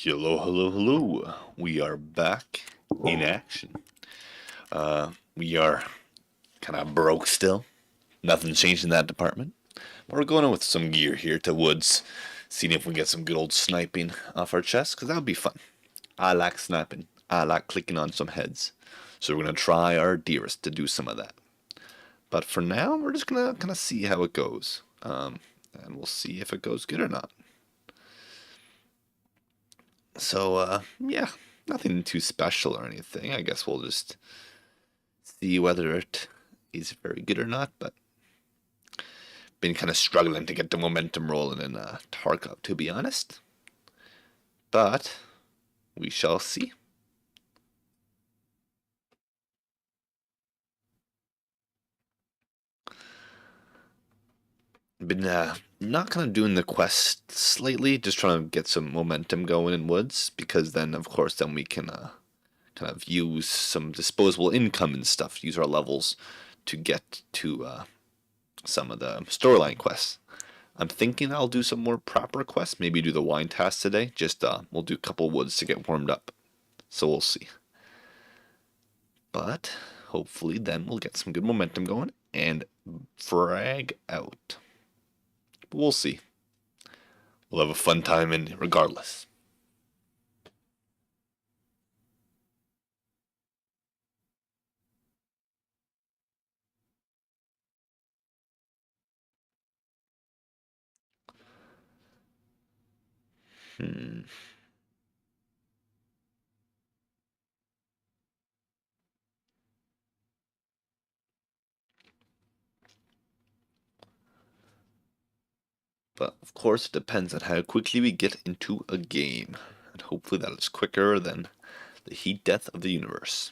Hello, hello, hello. We are back in action. We are kind of broke still. Nothing's changed in that department. But we're going in with some gear here to woods, seeing if we can get some good old sniping off our chest, because that would be fun. I like sniping. I like clicking on some heads. So we're going to try our dearest to do some of that. But for now, we're just going to kind of see how it goes. And we'll see if it goes good or not. So, yeah, nothing too special or anything. I guess we'll just see whether it is very good or not, but been kind of struggling to get the momentum rolling in Tarkov, to be honest. But we shall see. Been not kind of doing the quests lately, just trying to get some momentum going in woods, because then, of course, then we can kind of use some disposable income and stuff, use our levels to get to some of the storyline quests. I'm thinking I'll do some more proper quests, maybe do the wine task today. Just we'll do a couple woods to get warmed up. So we'll see. But hopefully then we'll get some good momentum going and frag out. But we'll see. We'll have a fun time in regardless. Hmm. But of course it depends on how quickly we get into a game. And hopefully that is quicker than the heat death of the universe.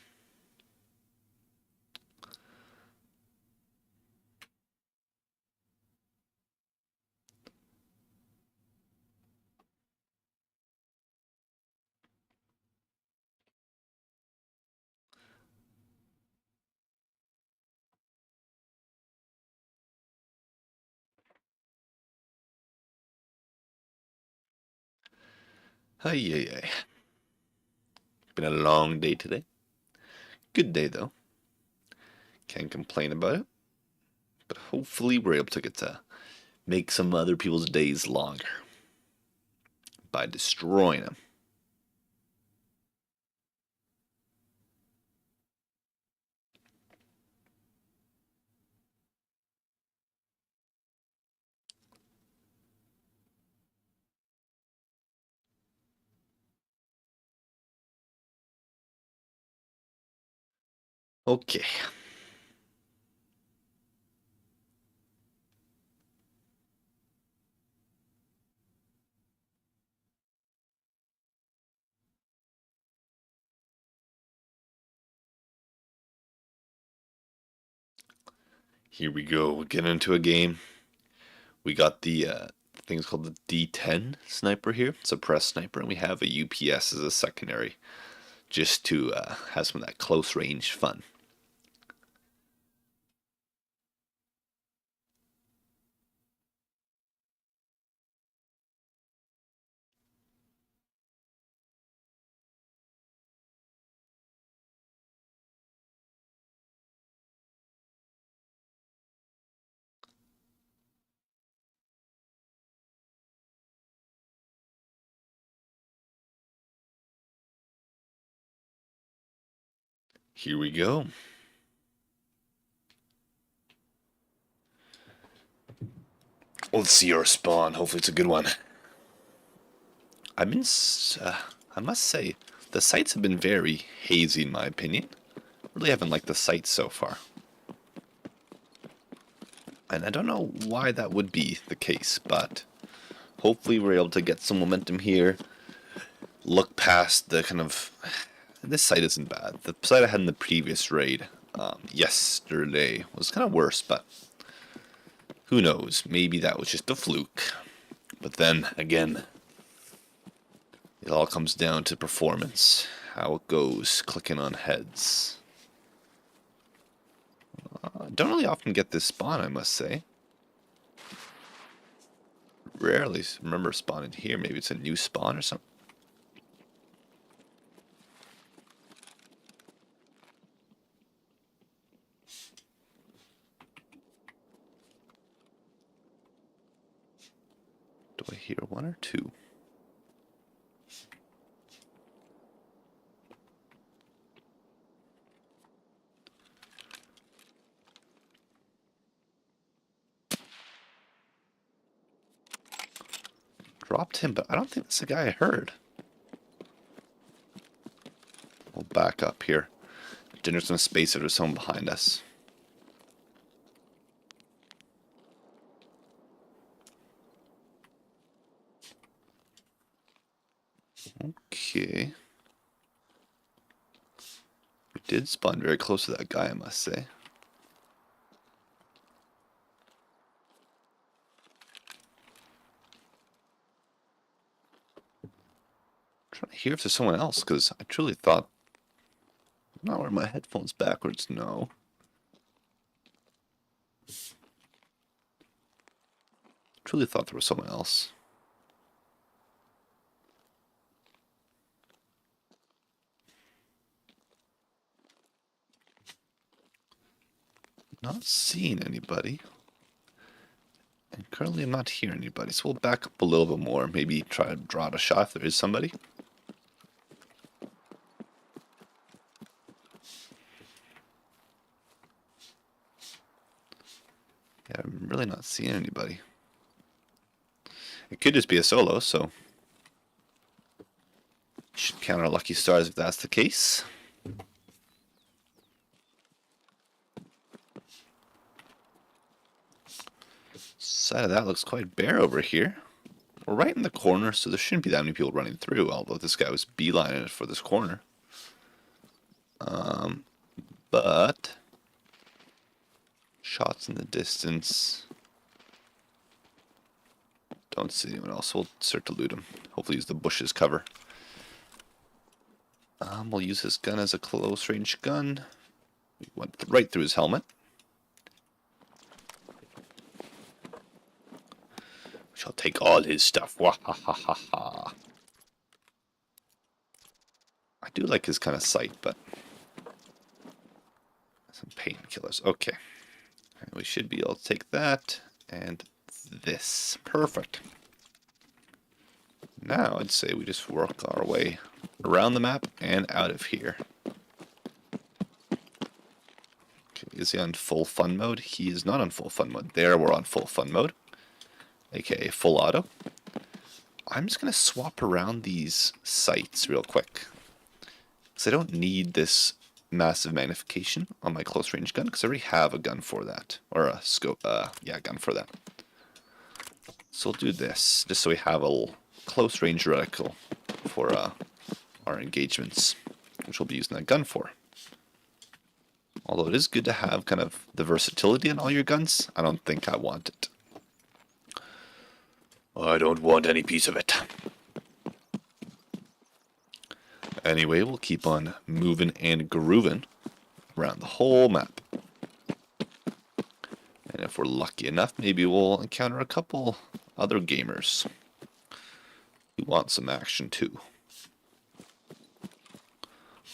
Hey, hey, hey. Been a long day today. Good day though. Can't complain about it. But hopefully we're able to get to make some other people's days longer by destroying them. Okay. Here we go. We'll get into a game. We got the thing's called the D10 sniper here, suppressed sniper, and we have a UPS as a secondary, just to have some of that close range fun. Here we go. Let's see our spawn. Hopefully it's a good one. I've been, I must say, the sights have been very hazy in my opinion. Really haven't liked the sights so far. And I don't know why that would be the case, but hopefully we're able to get some momentum here. Look past the kind of... This site isn't bad. The site I had in the previous raid yesterday was kind of worse, but who knows? Maybe that was just a fluke. But then, again, it all comes down to performance. How it goes, clicking on heads. Don't really often get this spawn, I must say. Rarely remember spawning here. Maybe it's a new spawn or something. I hear one or two. Dropped him, but I don't think that's the guy I heard. We'll back up here. Dinner's gonna space it. There's someone behind us. Okay. We did spawn very close to that guy, I must say. I'm trying to hear if there's someone else, because I truly thought... I'm not wearing my headphones backwards, no. Truly thought there was someone else. Not seeing anybody. And currently I'm not hearing anybody, so we'll back up a little bit more. Maybe try to draw out a shot if there is somebody. Yeah, I'm really not seeing anybody. It could just be a solo, so should count our lucky stars if that's the case. Side of that looks quite bare over here. We're right in the corner, so there shouldn't be that many people running through, although this guy was beelining it for this corner. But shots in the distance. Don't see anyone else. We'll start to loot him. Hopefully use the bushes cover. We'll use his gun as a close range gun. We went right through his helmet. We shall take all his stuff. Wah ha ha ha ha. I do like his kind of sight, but some painkillers. Okay. We should be able to take that and this. Perfect. Now I'd say we just work our way around the map and out of here. Okay, is he on full fun mode? He is not on full fun mode. There, we're on full fun mode, aka full auto. I'm just going to swap around these sights real quick, because I don't need this massive magnification on my close range gun, because I already have a gun for that, or a scope, yeah, gun for that. So we'll do this, just so we have a close range reticle for our engagements, which we'll be using that gun for. Although it is good to have kind of the versatility in all your guns, I don't think I want it. I don't want any piece of it. Anyway, we'll keep on moving and grooving around the whole map. And if we're lucky enough, maybe we'll encounter a couple other gamers who want some action too.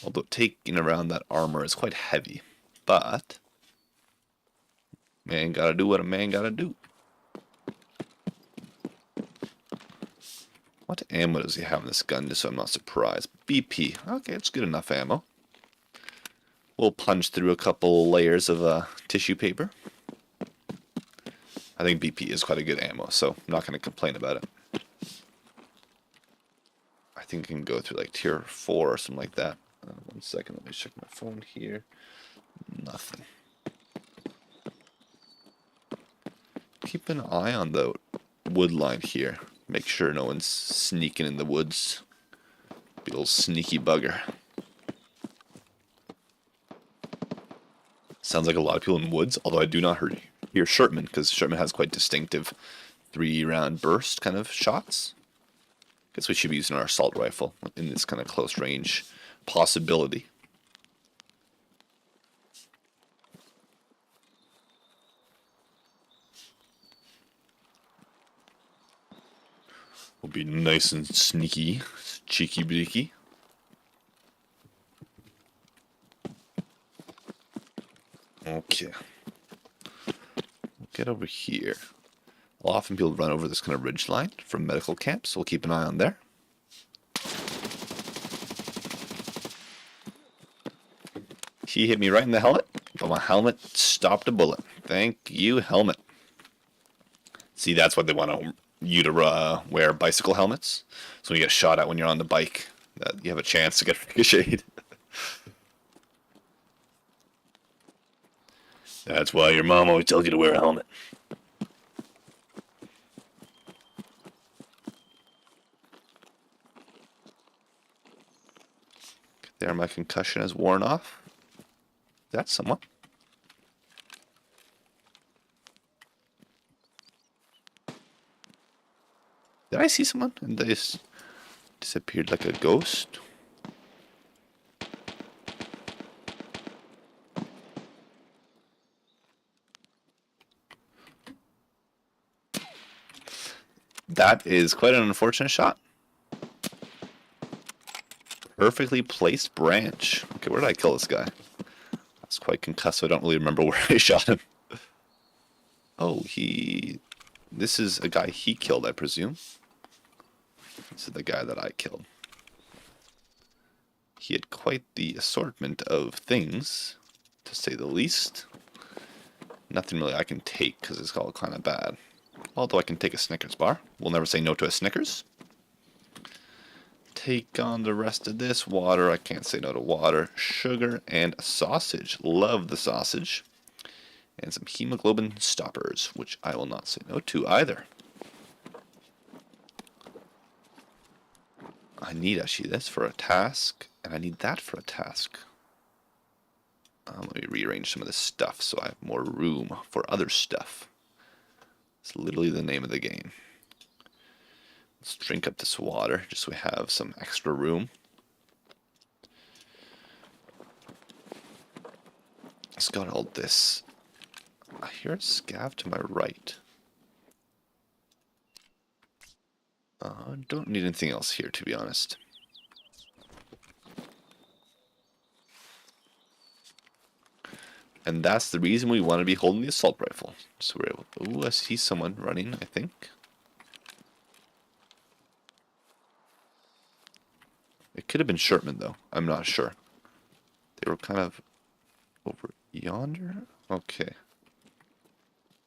Although taking around that armor is quite heavy, but man gotta do what a man gotta do. What ammo does he have in this gun, just so I'm not surprised? BP. Okay, it's good enough ammo. We'll punch through a couple layers of tissue paper. I think BP is quite a good ammo, so I'm not going to complain about it. I think I can go through like tier 4 or something like that. 1 second, let me check my phone here. Nothing. Keep an eye on the wood line here. Make sure no one's sneaking in the woods. Big old sneaky bugger. Sounds like a lot of people in woods, although I do not hear Sherman, because Sherman has quite distinctive 3-round burst kind of shots. Guess we should be using our assault rifle in this kind of close range possibility. We'll be nice and sneaky, cheeky beaky. Okay. Get over here. Often people run over this kind of ridge line from medical camps, so we'll keep an eye on there. He hit me right in the helmet, but my helmet stopped a bullet. Thank you, helmet. See, that's what they want you to wear, bicycle helmets. So when you get shot at when you're on the bike, that you have a chance to get ricocheted. That's why your mom always tells you to wear a helmet. There, my concussion has worn off. That's someone. Did I see someone? And they just disappeared like a ghost? That is quite an unfortunate shot. Perfectly placed branch. Okay, where did I kill this guy? That's quite concussed, so I don't really remember where I shot him. Oh, this is a guy he killed, I presume. This is the guy that I killed. He had quite the assortment of things, to say the least. Nothing really I can take, because it's all kind of bad. Although I can take a Snickers bar. We'll never say no to a Snickers. Take on the rest of this. Water, I can't say no to water. Sugar and a sausage. Love the sausage. And some hemoglobin stoppers, which I will not say no to either. I need actually this for a task, and I need that for a task. Let me rearrange some of this stuff so I have more room for other stuff. It's literally the name of the game. Let's drink up this water just so we have some extra room. It's got all this. I hear a scav to my right. Don't need anything else here, to be honest. And that's the reason we want to be holding the assault rifle. So we're able. Ooh, I see someone running, I think. It could have been Sherman, though. I'm not sure. They were kind of over yonder? Okay.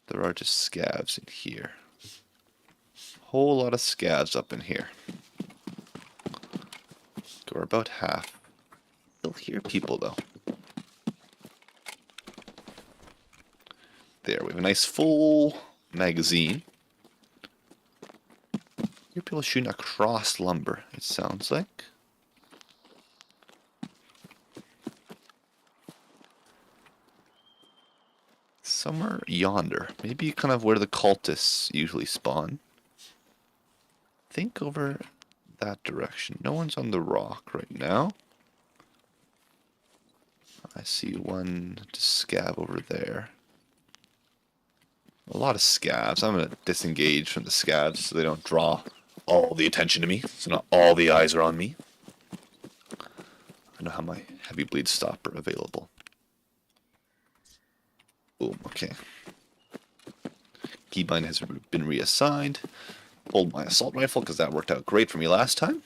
There are just scavs in here. Whole lot of scavs up in here. We're about half. Still hear people, though. There, we have a nice full magazine. Hear people shooting across lumber, it sounds like. Somewhere yonder. Maybe kind of where the cultists usually spawn. Think over that direction. No one's on the rock right now. I see one scav over there. A lot of scavs. I'm going to disengage from the scavs so they don't draw all the attention to me. So not all the eyes are on me. I don't have my heavy bleed stopper available. Boom, okay. Keybind has been reassigned. Hold my assault rifle because that worked out great for me last time.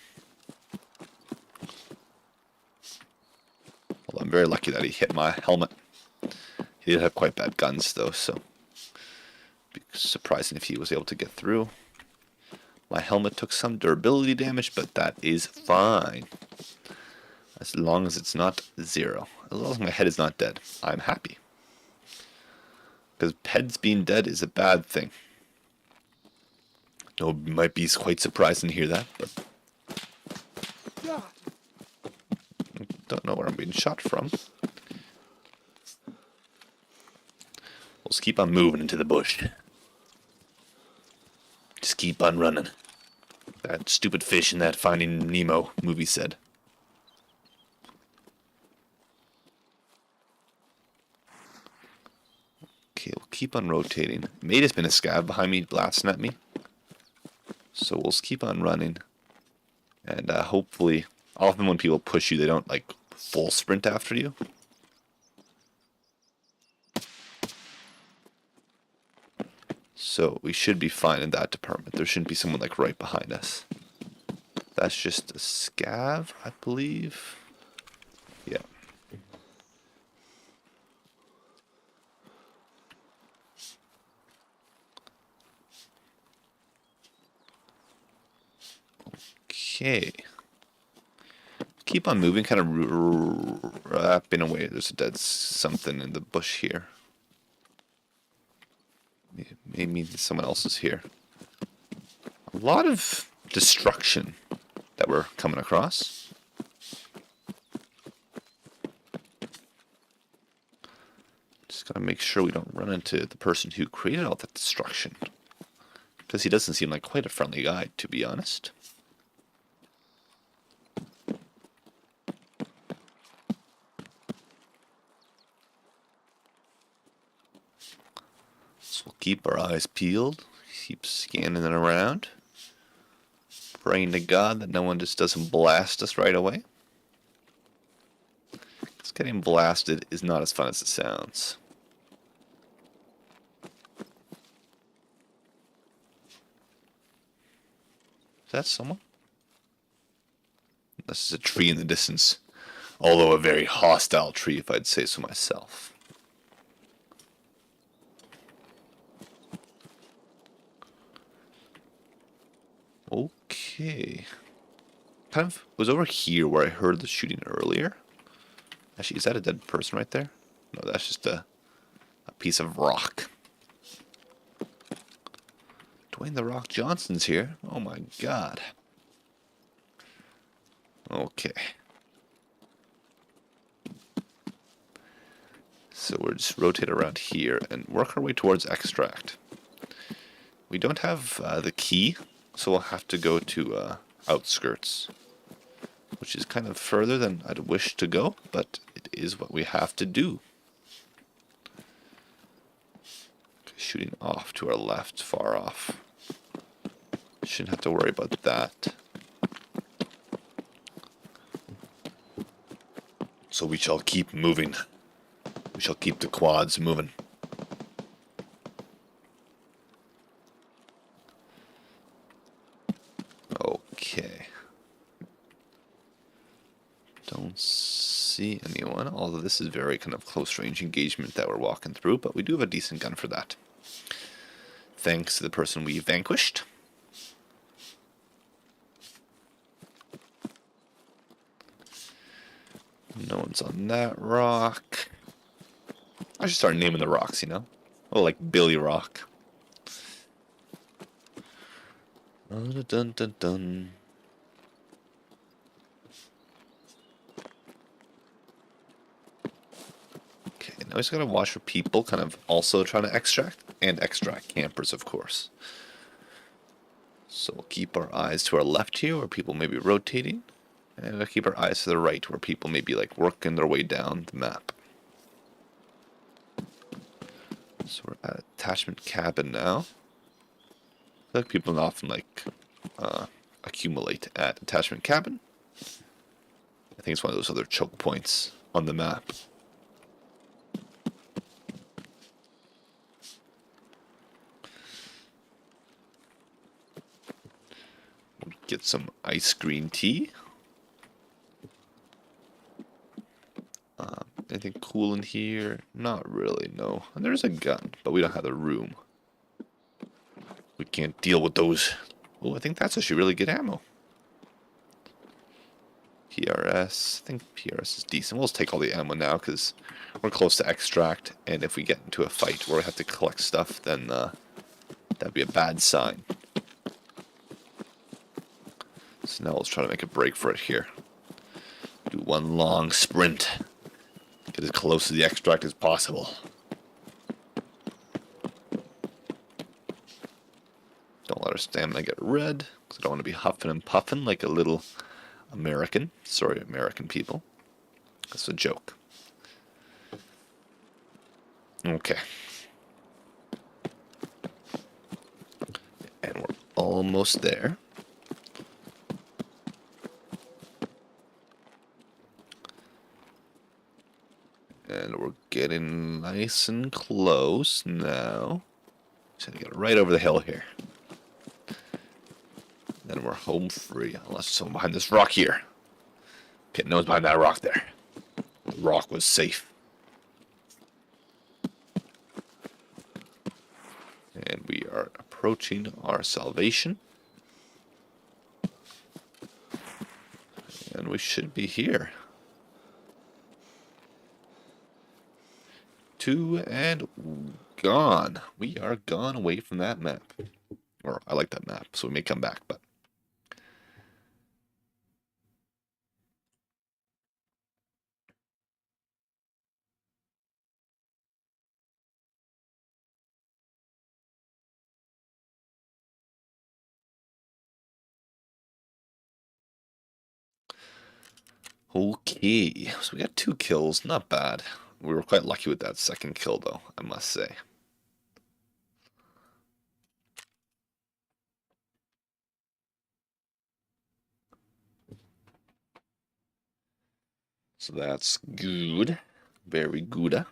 Well, I'm very lucky that he hit my helmet. He did have quite bad guns though, so it'd be surprising if he was able to get through. My helmet took some durability damage, but that is fine. As long as it's not zero. As long as my head is not dead, I'm happy. Because heads being dead is a bad thing. You might be quite surprised to hear that, but I don't know where I'm being shot from. We'll just keep on moving into the bush. Just keep on running. That stupid fish in that Finding Nemo movie said. Okay, we'll keep on rotating. May have been a scav behind me blasting at me. So we'll just keep on running. And hopefully, often when people push you, they don't like full sprint after you. So we should be fine in that department. There shouldn't be someone like right behind us. That's just a scav, I believe. Yeah. Okay. Keep on moving, kind of wrapping away. There's a dead something in the bush here. Maybe someone else is here. A lot of destruction that we're coming across. Just gotta make sure we don't run into the person who created all that destruction. Because he doesn't seem like quite a friendly guy, to be honest. So we'll keep our eyes peeled, keep scanning it around, praying to God that no one just doesn't blast us right away. Because getting blasted is not as fun as it sounds. Is that someone? This is a tree in the distance, although a very hostile tree, if I'd say so myself. Okay. Kind of was over here where I heard the shooting earlier. Actually, is that a dead person right there? No, that's just a piece of rock. Dwayne The Rock Johnson's here. Oh my god. Okay. So we'll just rotate around here and work our way towards extract. We don't have the key, so we'll have to go to outskirts, which is kind of further than I'd wish to go, but it is what we have to do. Shooting off to our left, far off. Shouldn't have to worry about that. So we shall keep moving. We shall keep the quads moving. Okay. Don't see anyone, although this is very kind of close range engagement that we're walking through, but we do have a decent gun for that. Thanks to the person we vanquished. No one's on that rock. I should start naming the rocks, you know? Oh, like Billy Rock. Dun dun dun dun. Okay, now we just gotta watch for people kind of also trying to extract, and extract campers, of course. So we'll keep our eyes to our left here where people may be rotating, and we'll keep our eyes to the right where people may be like working their way down the map. So we're at attachment cabin now. I feel like people often like accumulate at attachment cabin. I think it's one of those other choke points on the map. We'll get some ice green tea. Anything cool in here? Not really, no. And there's a gun, but we don't have the room. We can't deal with those. Oh, I think that's actually really good ammo. PRS. I think PRS is decent. We'll just take all the ammo now because we're close to extract. And if we get into a fight where we have to collect stuff, then that'd be a bad sign. So now let's try to make a break for it here. Do one long sprint. Get as close to the extract as possible. Don't let our stamina get red, because I don't want to be huffing and puffing like a little American. Sorry, American people. That's a joke. Okay. And we're almost there. And we're getting nice and close now. So we get right over the hill here. Then we're home free, unless someone behind this rock here. Okay, no one's behind that rock there. The rock was safe. And we are approaching our salvation. And we should be here. 2 and gone. We are gone away from that map. Or I like that map, so we may come back, but okay. So we got 2 kills, not bad. We were quite lucky with that second kill though, I must say. So that's good. Very good.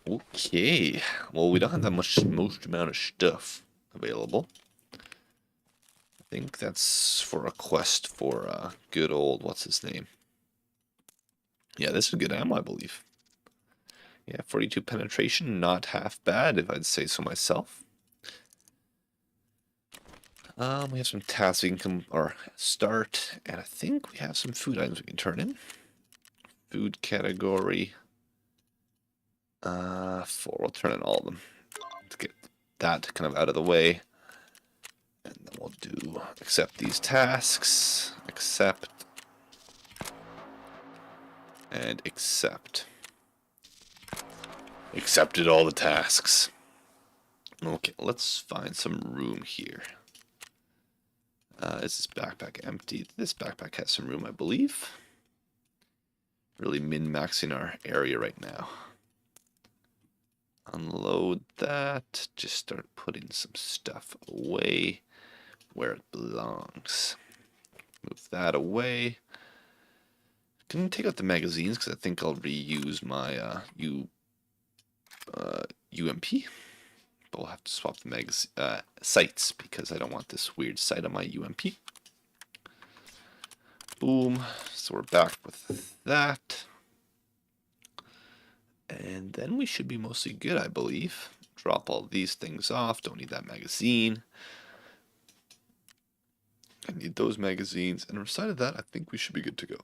Okay. Well, we don't have that much most amount of stuff available. I think that's for a quest for good old what's his name? Yeah, this is good ammo, I believe. Yeah, 42 penetration, not half bad if I'd say so myself. We have some tasks we can start, and I think we have some food items we can turn in. Food category. 4. We'll turn in all of them. Let's get that kind of out of the way. And then we'll do accept these tasks. Accept. And accept. Accepted all the tasks. Okay, let's find some room here. Is this backpack empty? This backpack has some room, I believe. Really min-maxing our area right now. Unload that. Just start putting some stuff away where it belongs. Move that away. Can take out the magazines because I think I'll reuse my UMP. But we'll have to swap the sights because I don't want this weird sight on my UMP. Boom. So we're back with that. And then we should be mostly good, I believe. Drop all these things off. Don't need that magazine. I need those magazines. And aside of that, I think we should be good to go.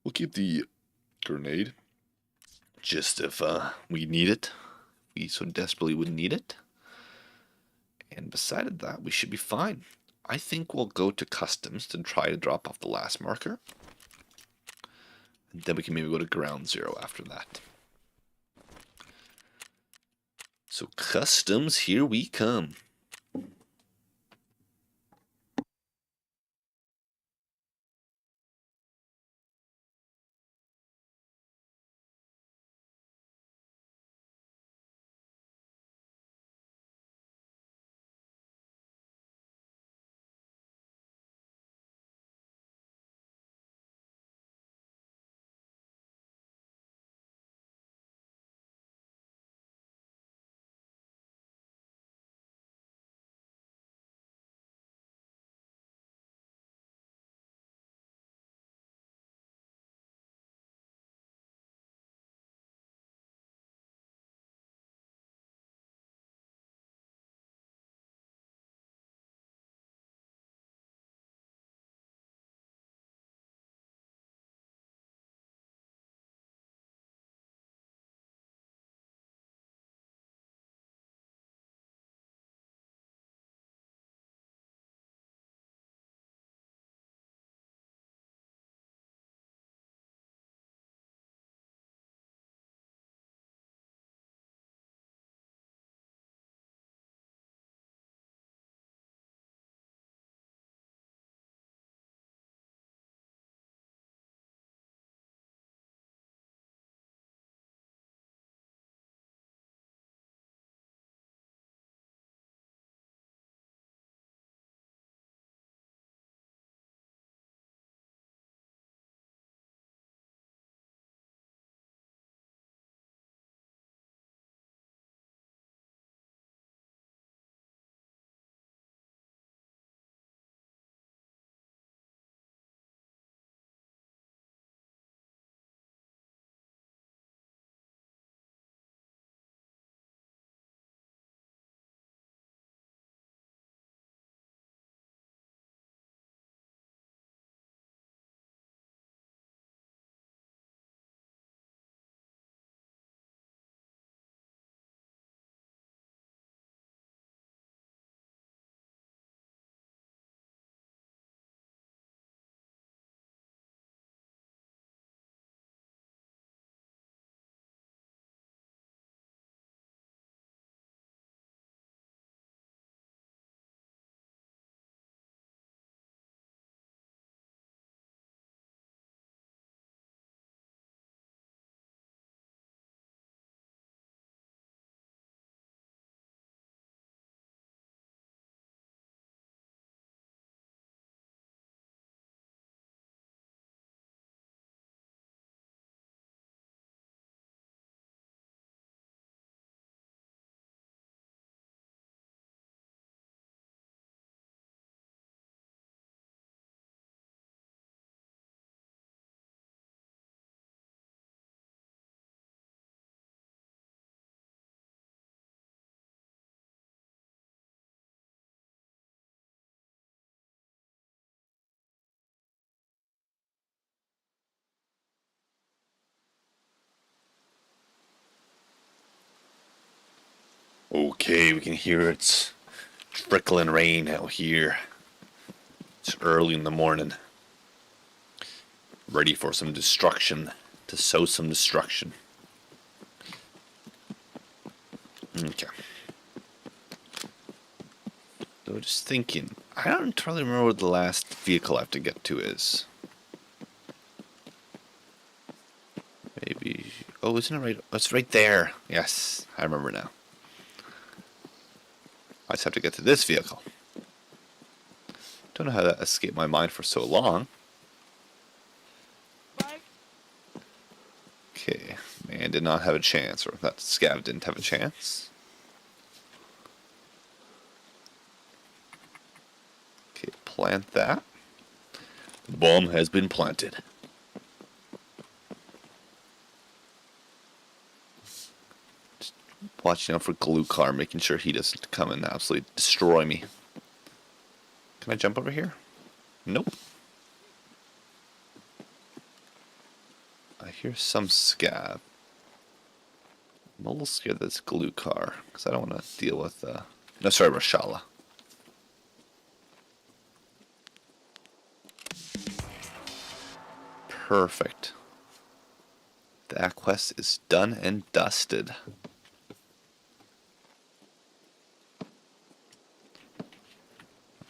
We'll keep the grenade. Just if we need it. We so desperately would need it. And beside that, we should be fine. I think we'll go to customs to try to drop off the last marker. And then we can maybe go to ground zero after that. So customs, here we come. Okay, we can hear it's trickling rain out here. It's early in the morning. Ready for some destruction. To sow some destruction. Okay. So just thinking, I don't entirely remember what the last vehicle I have to get to is. Maybe, oh, isn't it right? Oh, it's right there. Yes, I remember now. I just have to get to this vehicle. Don't know how that escaped my mind for so long. Okay, man did not have a chance, or that scav didn't have a chance. Okay, plant that. The bomb has been planted. Just watching out for Glue Car, making sure he doesn't come and absolutely destroy me. Can I jump over here? Nope. I hear some scav. I'm a little scared that it's Glue Car, because I don't want to deal with, no, sorry, Rashala. Perfect. That quest is done and dusted.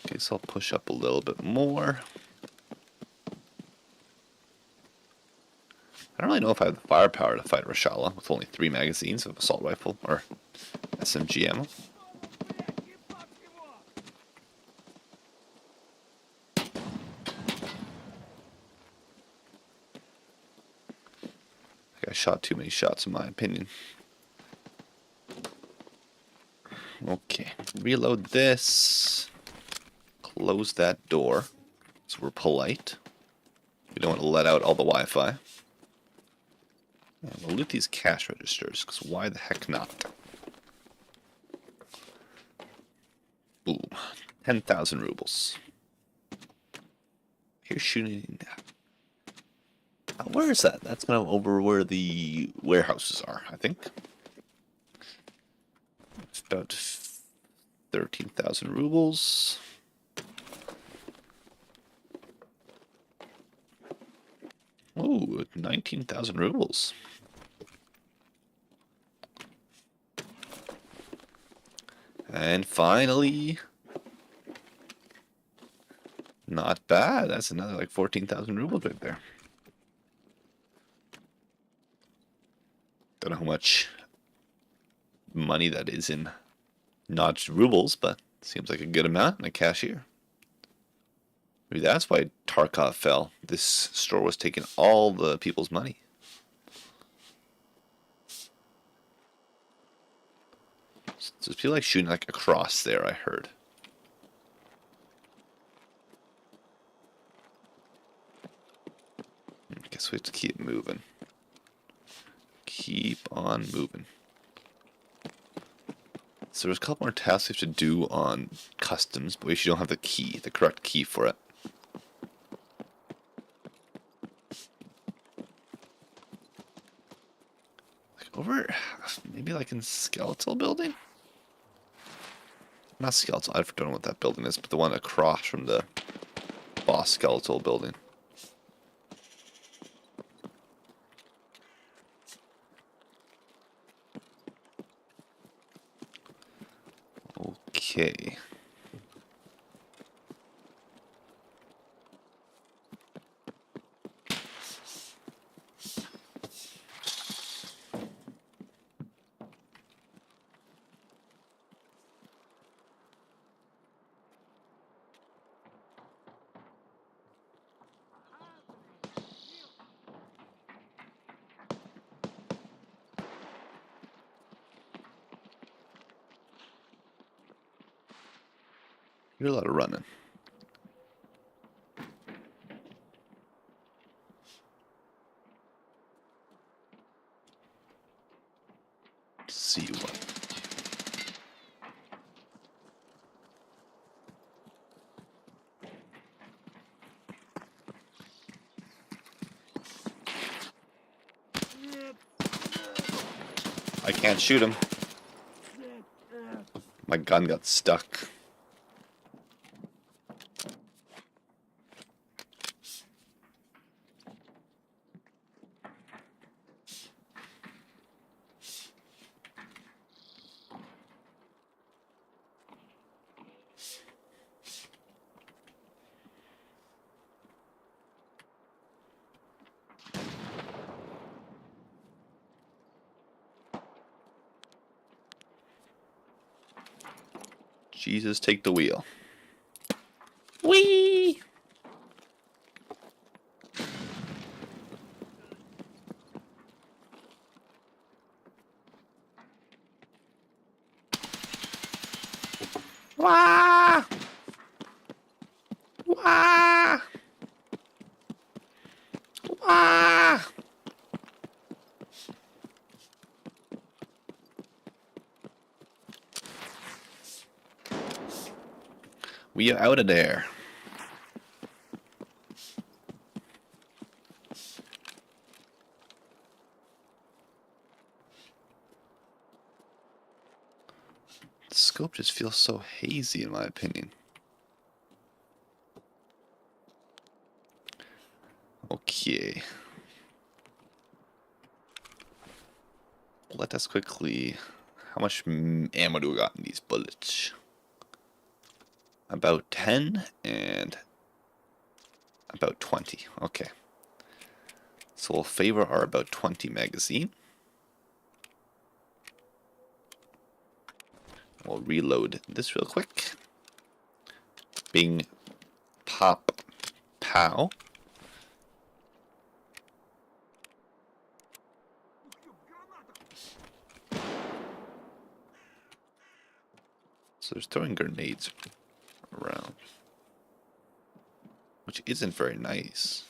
Okay, so I'll push up a little bit more. I don't really know if I have the firepower to fight Rashala with only 3 magazines of assault rifle or SMG ammo. I shot too many shots in my opinion. Okay, reload this. Close that door. So we're polite. We don't want to let out all the Wi-Fi. And we'll loot these cash registers, because why the heck not? Boom. 10,000 rubles. Here's shooting. Where is that? That's kind of over where the warehouses are, I think. It's about 13,000 rubles. Ooh, 19,000 rubles. And finally, not bad. That's another like 14,000 rubles right there. Don't know how much money that is in not rubles, but seems like a good amount in a cashier. Maybe that's why Tarkov fell. This store was taking all the people's money. So it feels like shooting like across there, I heard. I guess we have to keep moving. Keep on moving. So there's a couple more tasks we have to do on customs, but we actually don't have the key, the correct key for it. Like over, maybe like in Skeletal Building? Not Skeletal, I don't know what that building is, but the one across from the boss Skeletal Building. Okay. You're a lot of running. See what. I can't shoot him. My gun got stuck. Jesus, take the wheel. Whee! Wah! Wah! Wah! We are out of there. The scope just feels so hazy in my opinion. Okay. Let us quickly... How much ammo do we got in these bullets? About 10 and about 20. Okay. So we'll favor our about 20 magazine. We'll reload this real quick. Bing, pop, pow. So there's throwing grenades around, which isn't very nice.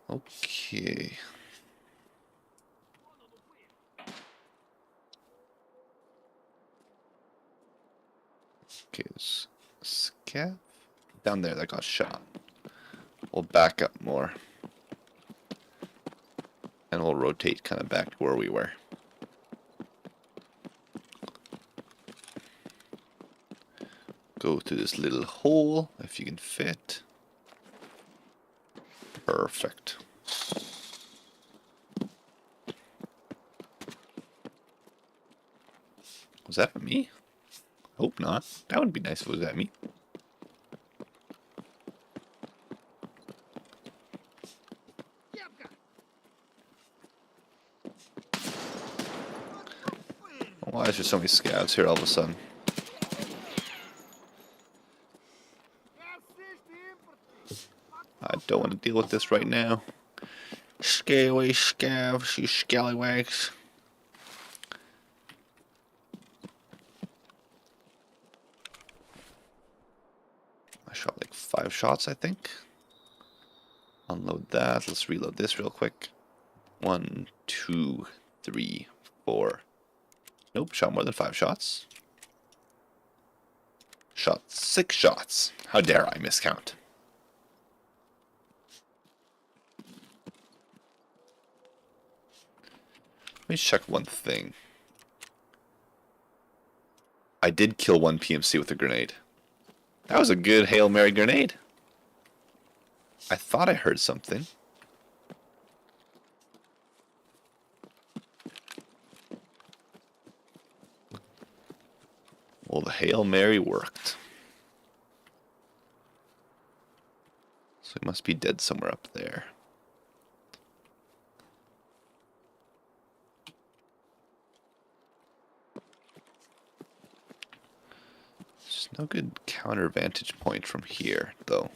Okay. Okay, there's a scav down there that got shot. We'll back up more. And we'll rotate kind of back to where we were. Go through this little hole if you can fit. Perfect. Was that me? Hope not. That would be nice if it was at me. Why is there so many scouts here all of a sudden? I don't want to deal with this right now. Stay away, scavs, you scallywags. I shot like 5 shots, I think. Unload that. Let's reload this real quick. 1, 2, 3, 4. Nope, shot more than 5 shots. Shot 6 shots. How dare I miscount? Let me check one thing. I did kill one PMC with a grenade. That was a good Hail Mary grenade. I thought I heard something. Well, the Hail Mary worked. So he must be dead somewhere up there. There's no good counter vantage point from here, though.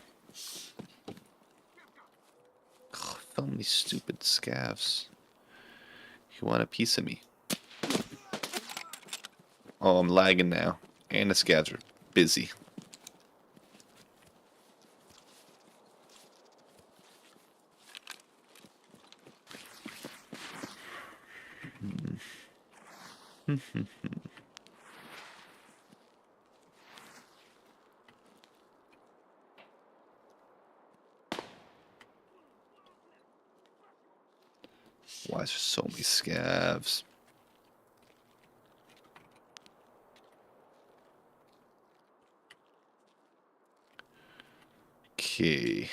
Ugh, film these stupid scavs. You want a piece of me? Oh, I'm lagging now. And the scavs are busy. Why is there so many scavs? Okay.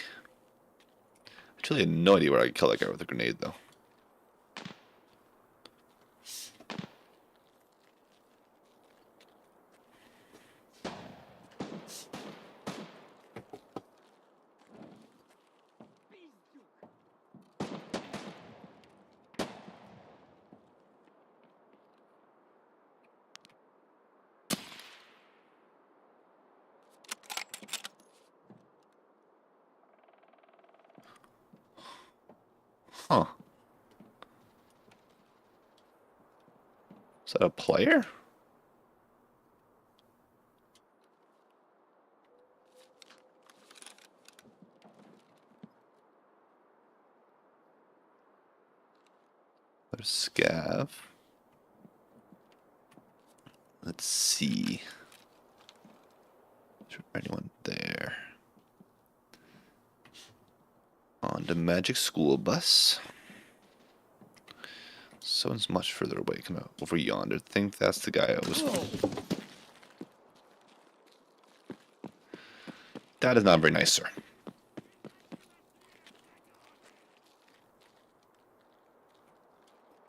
Actually, I had no idea where I could kill that guy with a grenade, though. Huh. Is that a player? There's scav. Let's see. Is there anyone there? On the magic school bus. Someone's much further away. Kind of over yonder. I think that's the guy I was. That is not very nice, sir.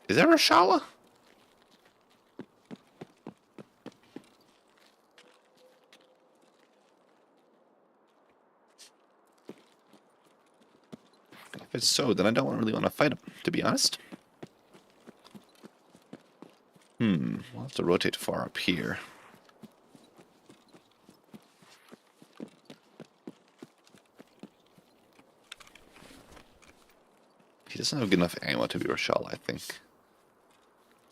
Is that Rashala? If it's so, then I don't really want to fight him, to be honest. We'll have to rotate far up here. He doesn't have good enough ammo to be Rashala, I think.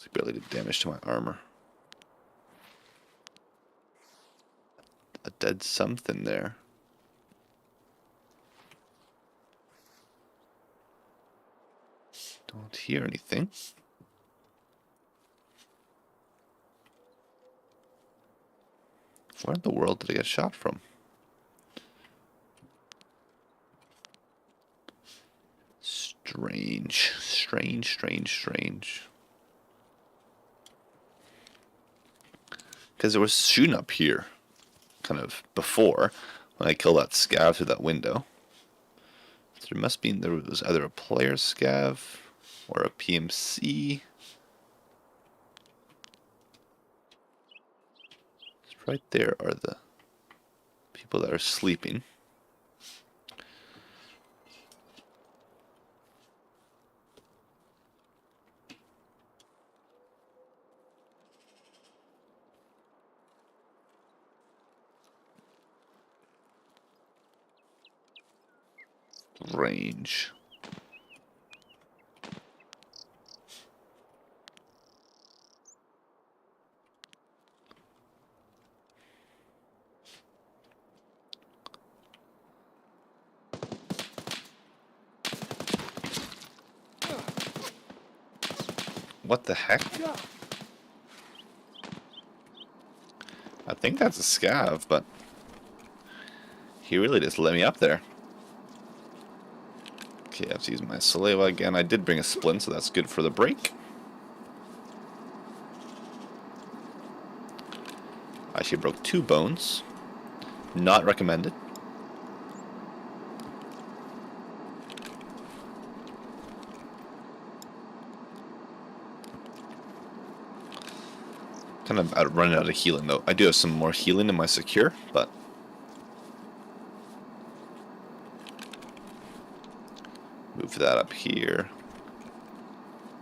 He barely did damage to my armor. A dead something there. Don't hear anything. Where in the world did I get shot from? Strange. Strange. Because there was shooting up here, kind of before, when I killed that scav through that window. So there was either a player scav or a PMC. Right there are the people that are sleeping. Range. What the heck? I think that's a scav, but he really just let me up there. Okay, I have to use my Saleva again. I did bring a splint, so that's good for the break. I actually broke 2 bones. Not recommended. Kind of running out of healing, though. I do have some more healing in my secure, but... Move that up here.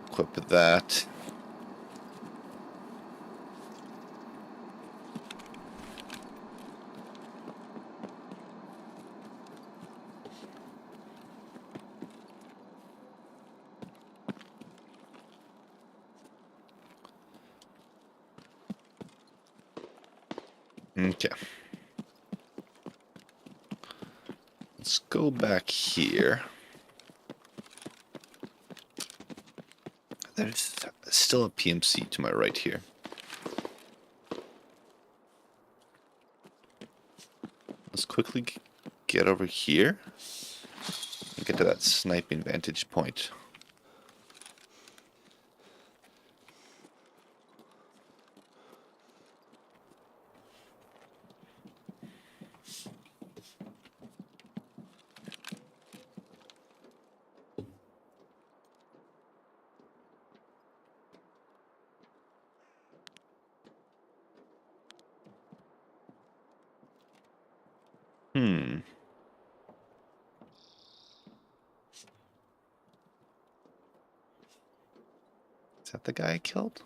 Equip that. Okay. Let's go back here. There's still a PMC to my right here. Let's quickly get over here and get to that sniping vantage point. Hmm. Is that the guy I killed?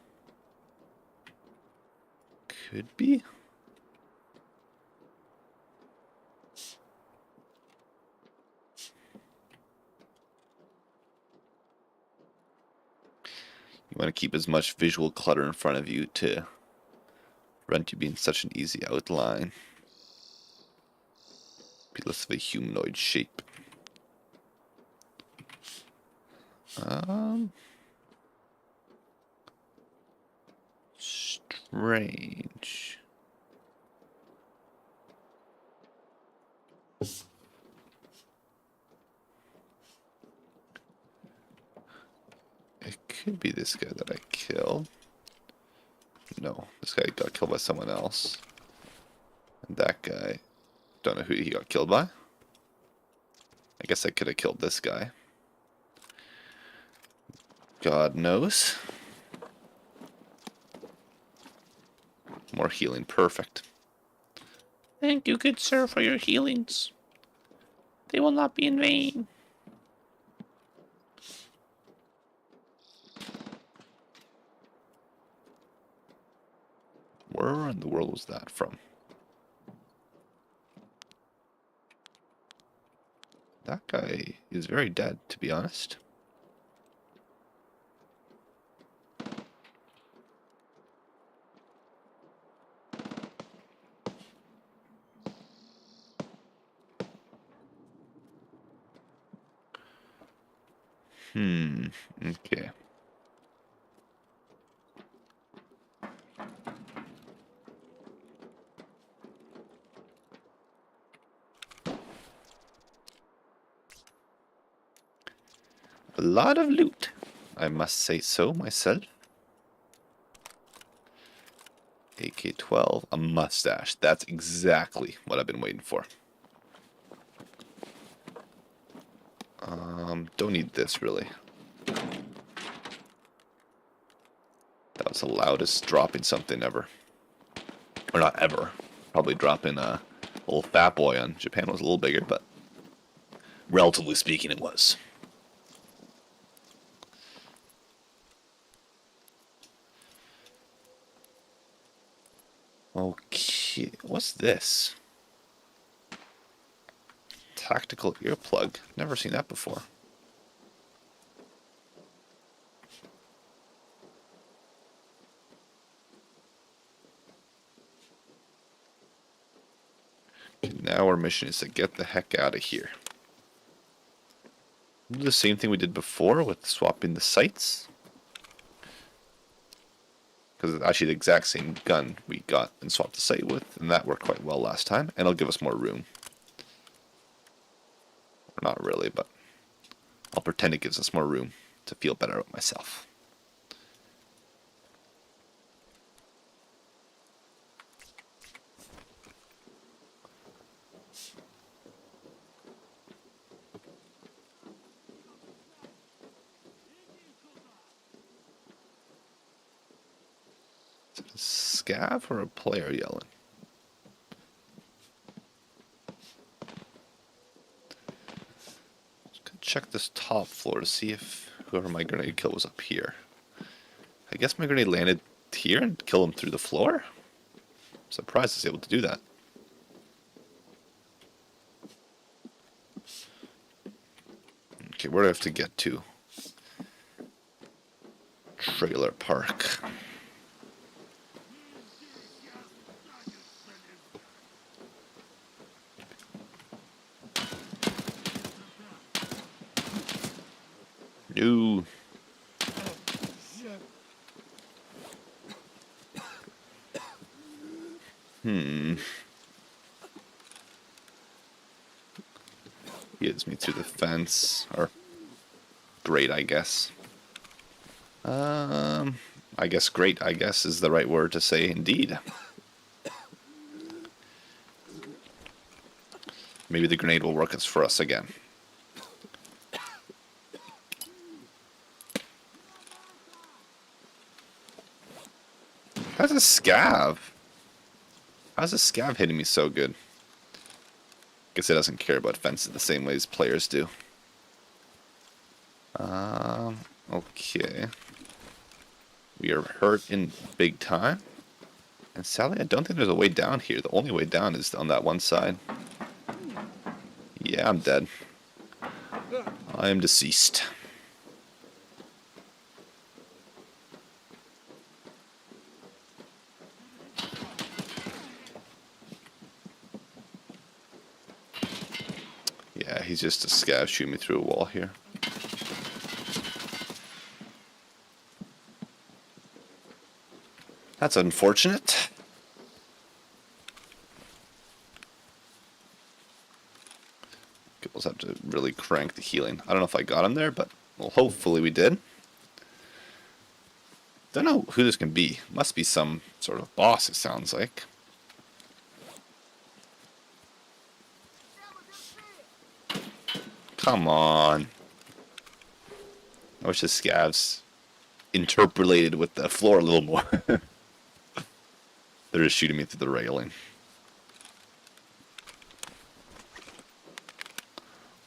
Could be. You want to keep as much visual clutter in front of you to prevent you being such an easy outline. Be less of a humanoid shape. Strange. It could be this guy that I killed. No, this guy got killed by someone else. And that guy, don't know who he got killed by. I guess I could have killed this guy. God knows. More healing, perfect. Thank you, good sir, for your healings. They will not be in vain. Where in the world was that from? That guy is very dead, to be honest. Okay. A lot of loot, I must say so myself. AK-12, a mustache. That's exactly what I've been waiting for. Don't need this, really. That was the loudest dropping something ever. Or not ever. Probably dropping a little Fat Boy on Japan was a little bigger, but relatively speaking it was. Okay, what's this? Tactical earplug. Never seen that before. Okay, now our mission is to get the heck out of here. Do the same thing we did before with swapping the sights. Because it's actually the exact same gun we got and swapped the sight with, and that worked quite well last time, and it'll give us more room. Or not really, but I'll pretend it gives us more room to feel better about myself. Is it a scav or a player yelling? Check this top floor to see if whoever my grenade kill was up here. I guess my grenade landed here and killed him through the floor? I'm surprised I was able to do that. Okay, where do I have to get to? Trailer park. No. Gets me through the fence. Or great, I guess. I guess great, I guess, is the right word to say indeed. Maybe the grenade will work as for us again. How's a scav? How's a scav hitting me so good? Guess it doesn't care about fences the same way as players do. Okay. We are hurt in big time. And sadly, I don't think there's a way down here. The only way down is on that one side. Yeah, I'm dead. I am deceased. Yeah, he's just a scav shooting me through a wall here. That's unfortunate. We'll have to really crank the healing. I don't know if I got him there, but well, hopefully we did. Don't know who this can be. Must be some sort of boss, it sounds like. Come on. I wish the scavs interpolated with the floor a little more. They're just shooting me through the railing.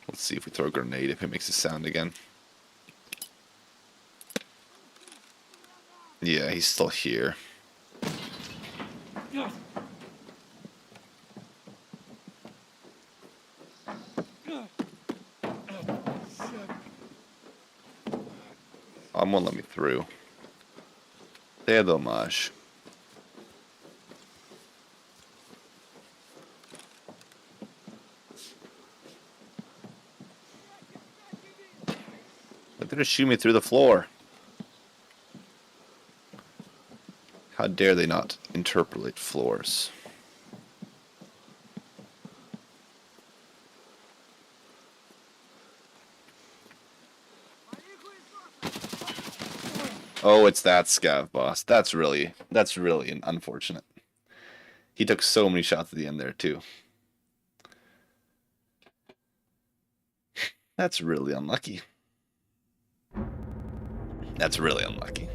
Let's see if we throw a grenade, if it makes a sound again. Yeah, he's still here. Won't let me through. C'est dommage. They're gonna shoot me through the floor. How dare they not interpolate floors? Oh, it's that scav boss. That's really unfortunate. He took so many shots at the end there too. That's really unlucky. That's really unlucky.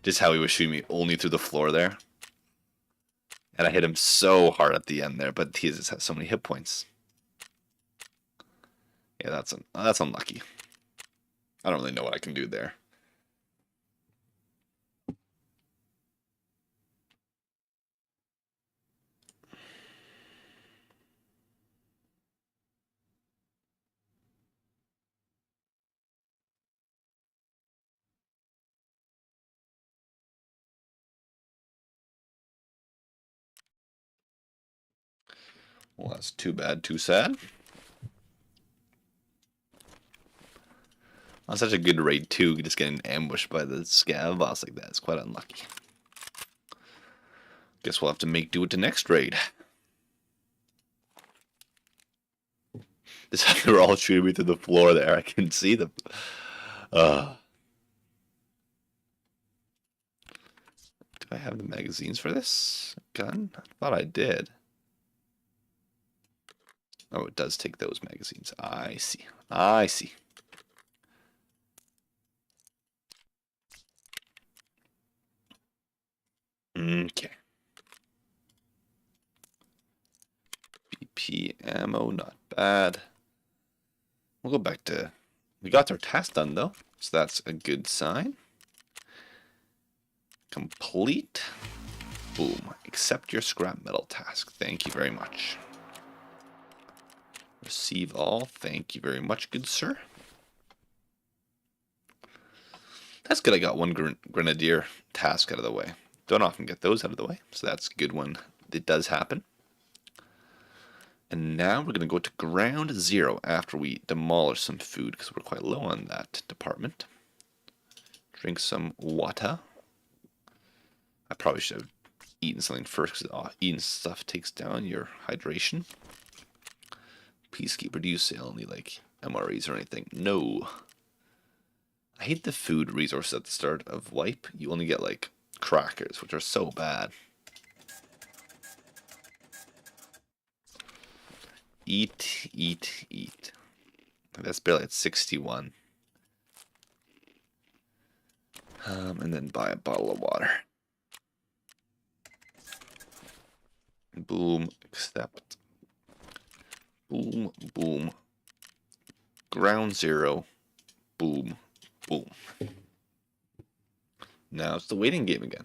Just how he was shooting me only through the floor there. And I hit him so hard at the end there, but he just has so many hit points. Yeah, that's unlucky. I don't really know what I can do there. Well, that's too bad, too sad. On such a good raid too, just getting ambushed by the scav boss like that is quite unlucky. Guess we'll have to make do with the next raid. This they're all shooting me through the floor there. I can see them. Do I have the magazines for this gun? I thought I did. Oh, it does take those magazines. I see. I see. Okay. BP ammo, not bad. We'll go back to... We got our task done, though, so that's a good sign. Complete. Boom. Accept your scrap metal task. Thank you very much. Receive all. Thank you very much, good sir. That's good. I got one grenadier task out of the way. Don't often get those out of the way, so that's a good one. It does happen. And now we're going to go to ground zero after we demolish some food, because we're quite low on that department. Drink some water. I probably should have eaten something first, because eating stuff takes down your hydration. Peacekeeper, do you sell any, like, MREs or anything? No. I hate the food resources at the start of wipe. You only get, like, crackers, which are so bad. Eat, eat, eat. That's barely at 61. And then buy a bottle of water. Boom, accept. Boom, boom. Ground zero. Boom, boom. Now it's the waiting game again.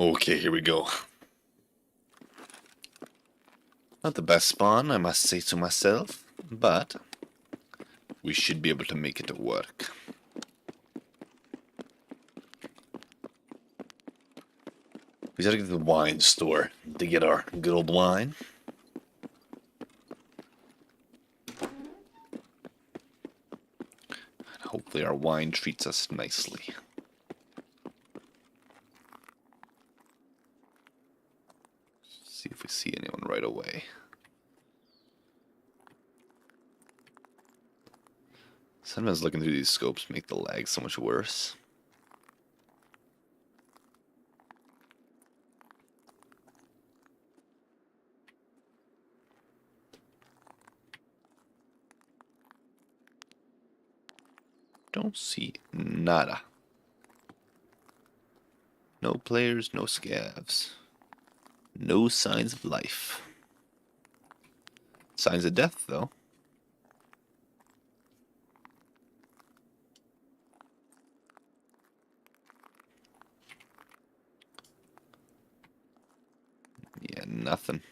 Okay, here we go. Not the best spawn, I must say to myself, but we should be able to make it work. We gotta get to the wine store to get our good old wine. Hopefully our wine treats us nicely. See if we see anyone right away. Sometimes looking through these scopes make the lag so much worse. Don't see nada. No players, no scavs. No signs of life. Signs of death, though. Yeah, nothing.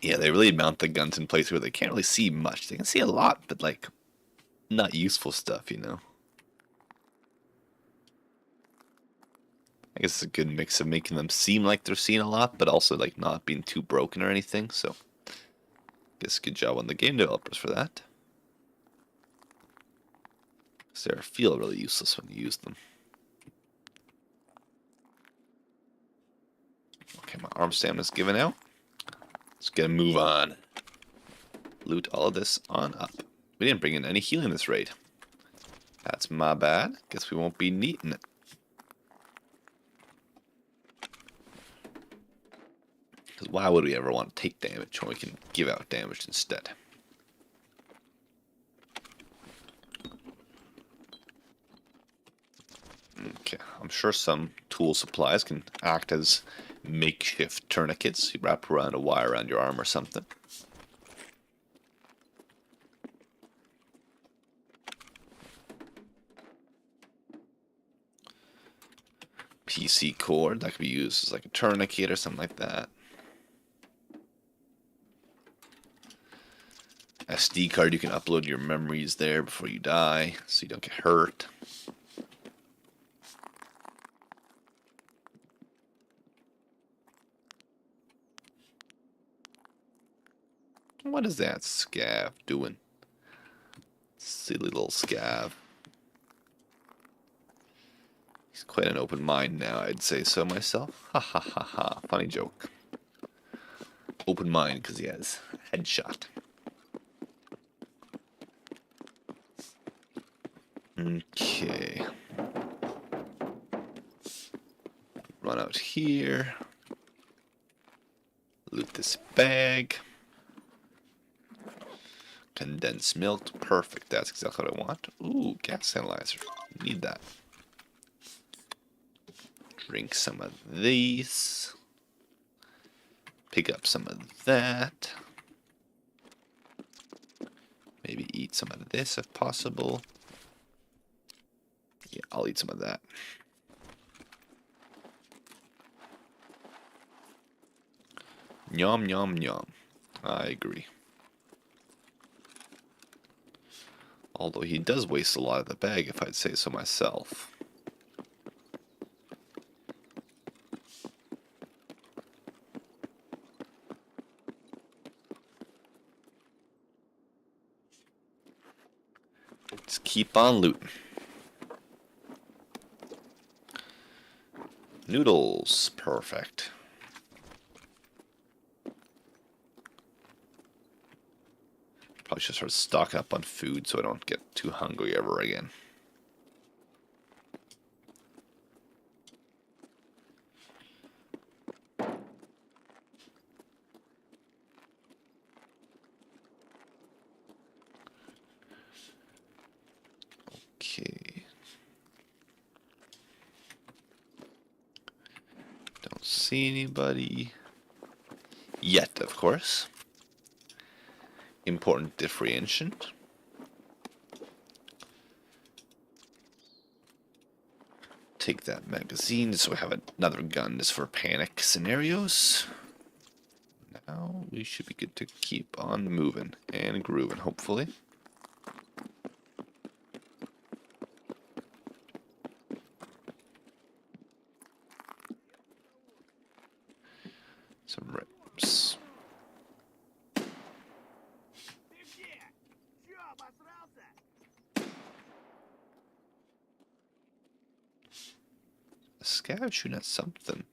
Yeah, they really mount the guns in places where they can't really see much. They can see a lot, but like not useful stuff, you know. I guess it's a good mix of making them seem like they're seeing a lot, but also like not being too broken or anything. So, I guess good job on the game developers for that. Because they feel really useless when you use them. Okay, my arm stamina's given out. Let's get a move on. Loot all of this on up. We didn't bring in any healing this raid. That's my bad. Guess we won't be needing it. Because why would we ever want to take damage when we can give out damage instead? Okay, I'm sure some tool supplies can act as makeshift tourniquets. You wrap around a wire around your arm or something. PC cord, that could be used as like a tourniquet or something like that. SD card, you can upload your memories there before you die, so you don't get hurt. What is that scav doing? Silly little scav. He's quite an open mind now, I'd say so myself. Ha ha ha ha. Funny joke. Open mind because he has a headshot. Okay. Run out here. Loot this bag. Condensed milk. Perfect. That's exactly what I want. Ooh, gas analyzer. Need that. Drink some of these. Pick up some of that. Maybe eat some of this if possible. Yeah, I'll eat some of that. Yum, yum, yum. I agree. Although he does waste a lot of the bag, if I'd say so myself. Let's keep on looting. Noodles. Perfect. Probably should start stocking up on food so I don't get too hungry ever again. Okay. Don't see anybody yet, of course. Important differentiation. Take that magazine so we have another gun just for panic scenarios. Now we should be good to keep on moving and grooving, hopefully. Some rips. A scav shooting at something.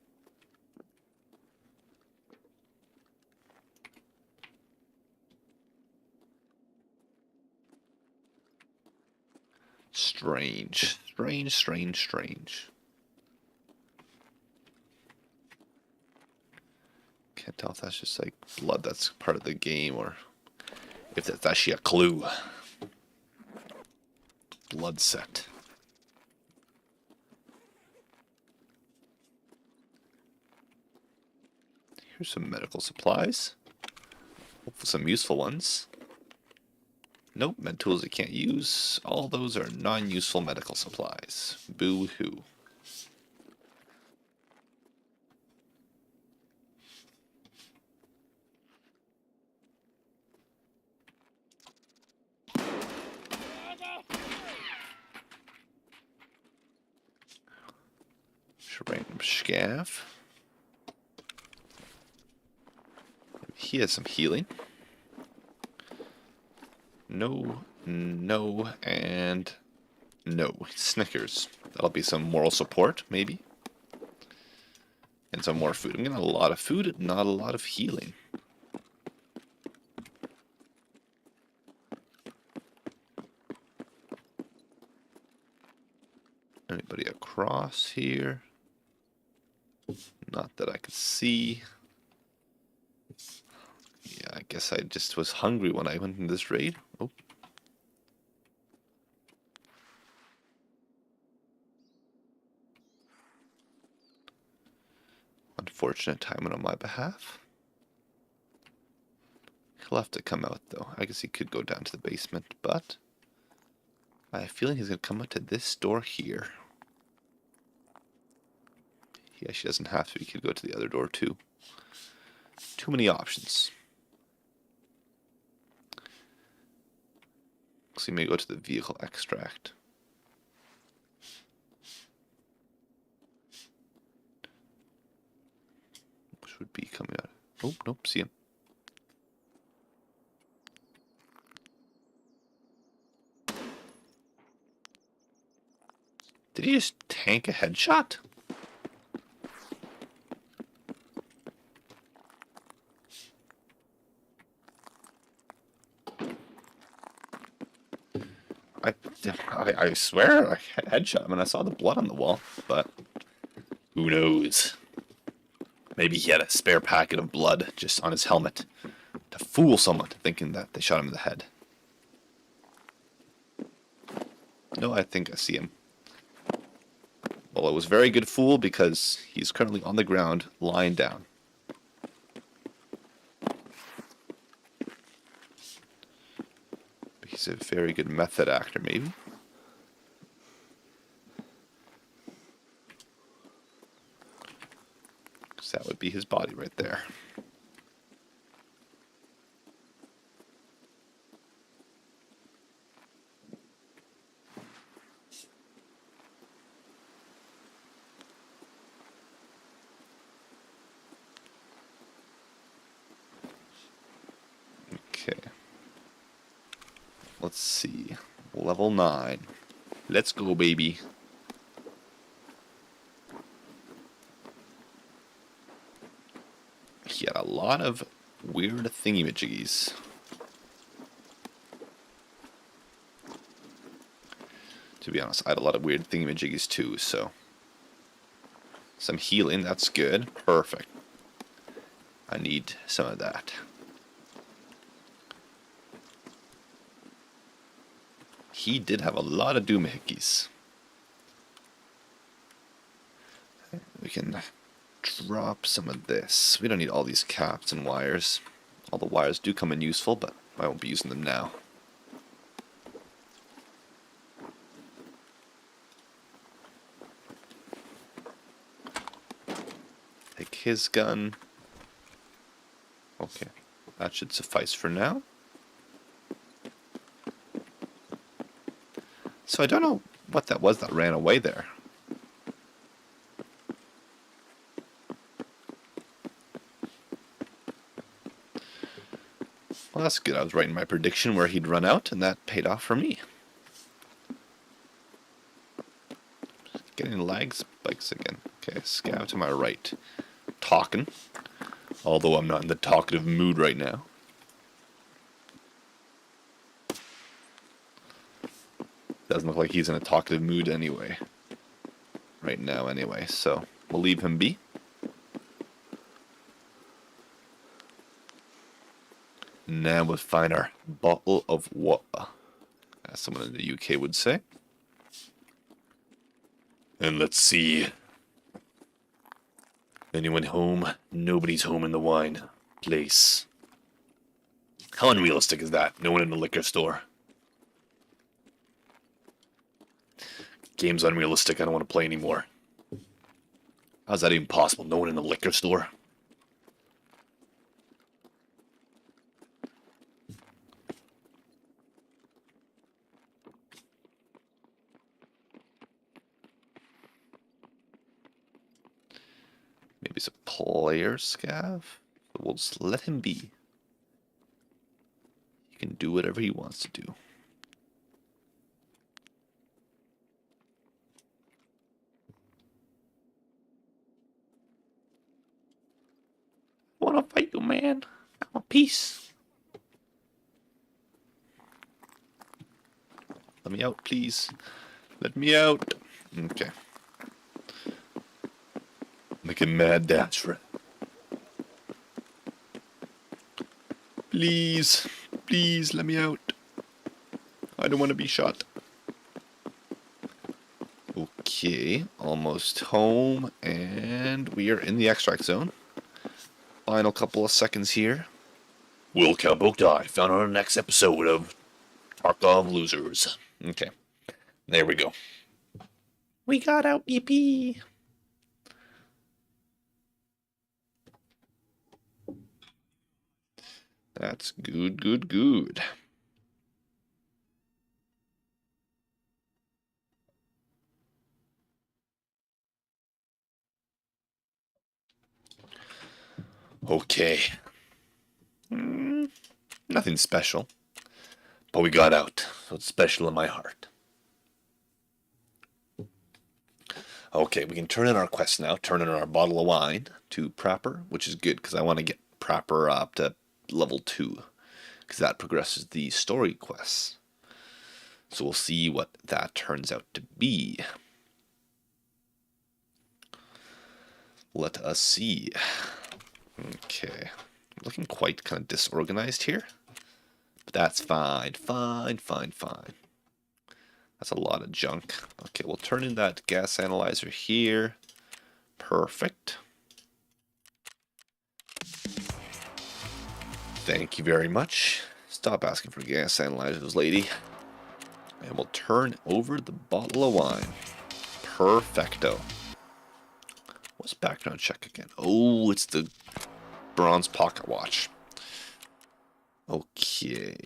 Strange. Strange, strange, strange. Can't tell if that's just like blood that's part of the game or if that's actually a clue. Blood set. Here's some medical supplies. Hopefully some useful ones. Nope, med tools you can't use. All those are non-useful medical supplies. Boo-hoo. random scav. He has some healing. No, no, and no. Snickers. That'll be some moral support, maybe. And some more food. I'm getting a lot of food, not a lot of healing. Anybody across here? Not that I could see. Yeah, I guess I just was hungry when I went in this raid. Oh. Unfortunate timing on my behalf. He'll have to come out, though. I guess he could go down to the basement, but I have a feeling he's going to come out to this door here. He actually doesn't have to. He could go to the other door, too. Too many options. So he may go to the vehicle extract. Which would be coming out. Oh, nope, see him. Did he just tank a headshot? I swear I headshot him and I saw the blood on the wall, but who knows? Maybe he had a spare packet of blood just on his helmet to fool someone thinking that they shot him in the head. No, I think I see him. Well, it was very good fool because he's currently on the ground, lying down. He's a very good method actor, maybe. Because that would be his body right there. Okay. Let's see. Level 9. Let's go, baby. He had a lot of weird thingy-majiggies. To be honest, I had a lot of weird thingy-majiggies too, so. Some healing, that's good. Perfect. I need some of that. He did have a lot of doohickeys. We can drop some of this. We don't need all these caps and wires. All the wires do come in useful, but I won't be using them now. Take his gun. Okay, that should suffice for now. So I don't know what that was that ran away there. Well, that's good. I was right in my prediction where he'd run out, and that paid off for me. Getting lag spikes again. Okay, scav to my right. Talking. Although I'm not in the talkative mood right now. Doesn't look like he's in a talkative mood anyway. Right now anyway, so we'll leave him be. Now we'll find our bottle of water, as someone in the UK would say. And let's see. Anyone home? Nobody's home in the wine place. How unrealistic is that? No one in the liquor store. Game's unrealistic. I don't want to play anymore. How's that even possible? No one in the liquor store? Maybe it's a player scav. But we'll just let him be. He can do whatever he wants to do. I want to fight you, man. I want peace. Let me out, please. Let me out. Okay. Make a mad dash for it. Please. Please, let me out. I don't want to be shot. Okay, almost home, and we are in the extract zone. Final couple of seconds here. Will Cowboy die? Found on our next episode of Tarkov Losers. Okay, there we go. We got out, yippee! That's good, good, good. Okay. Nothing special. But we got out, so it's special in my heart. Okay, we can turn in our quest now. Turn in our bottle of wine to Proper, which is good because I want to get Proper up to level 2. Because that progresses the story quests. So we'll see what that turns out to be. Let us see. Okay. Looking quite kind of disorganized here. But that's fine. Fine, fine, fine. That's a lot of junk. Okay, we'll turn in that gas analyzer here. Perfect. Thank you very much. Stop asking for gas analyzers, lady. And we'll turn over the bottle of wine. Perfecto. What's background check again? Oh, it's the bronze pocket watch. Okay.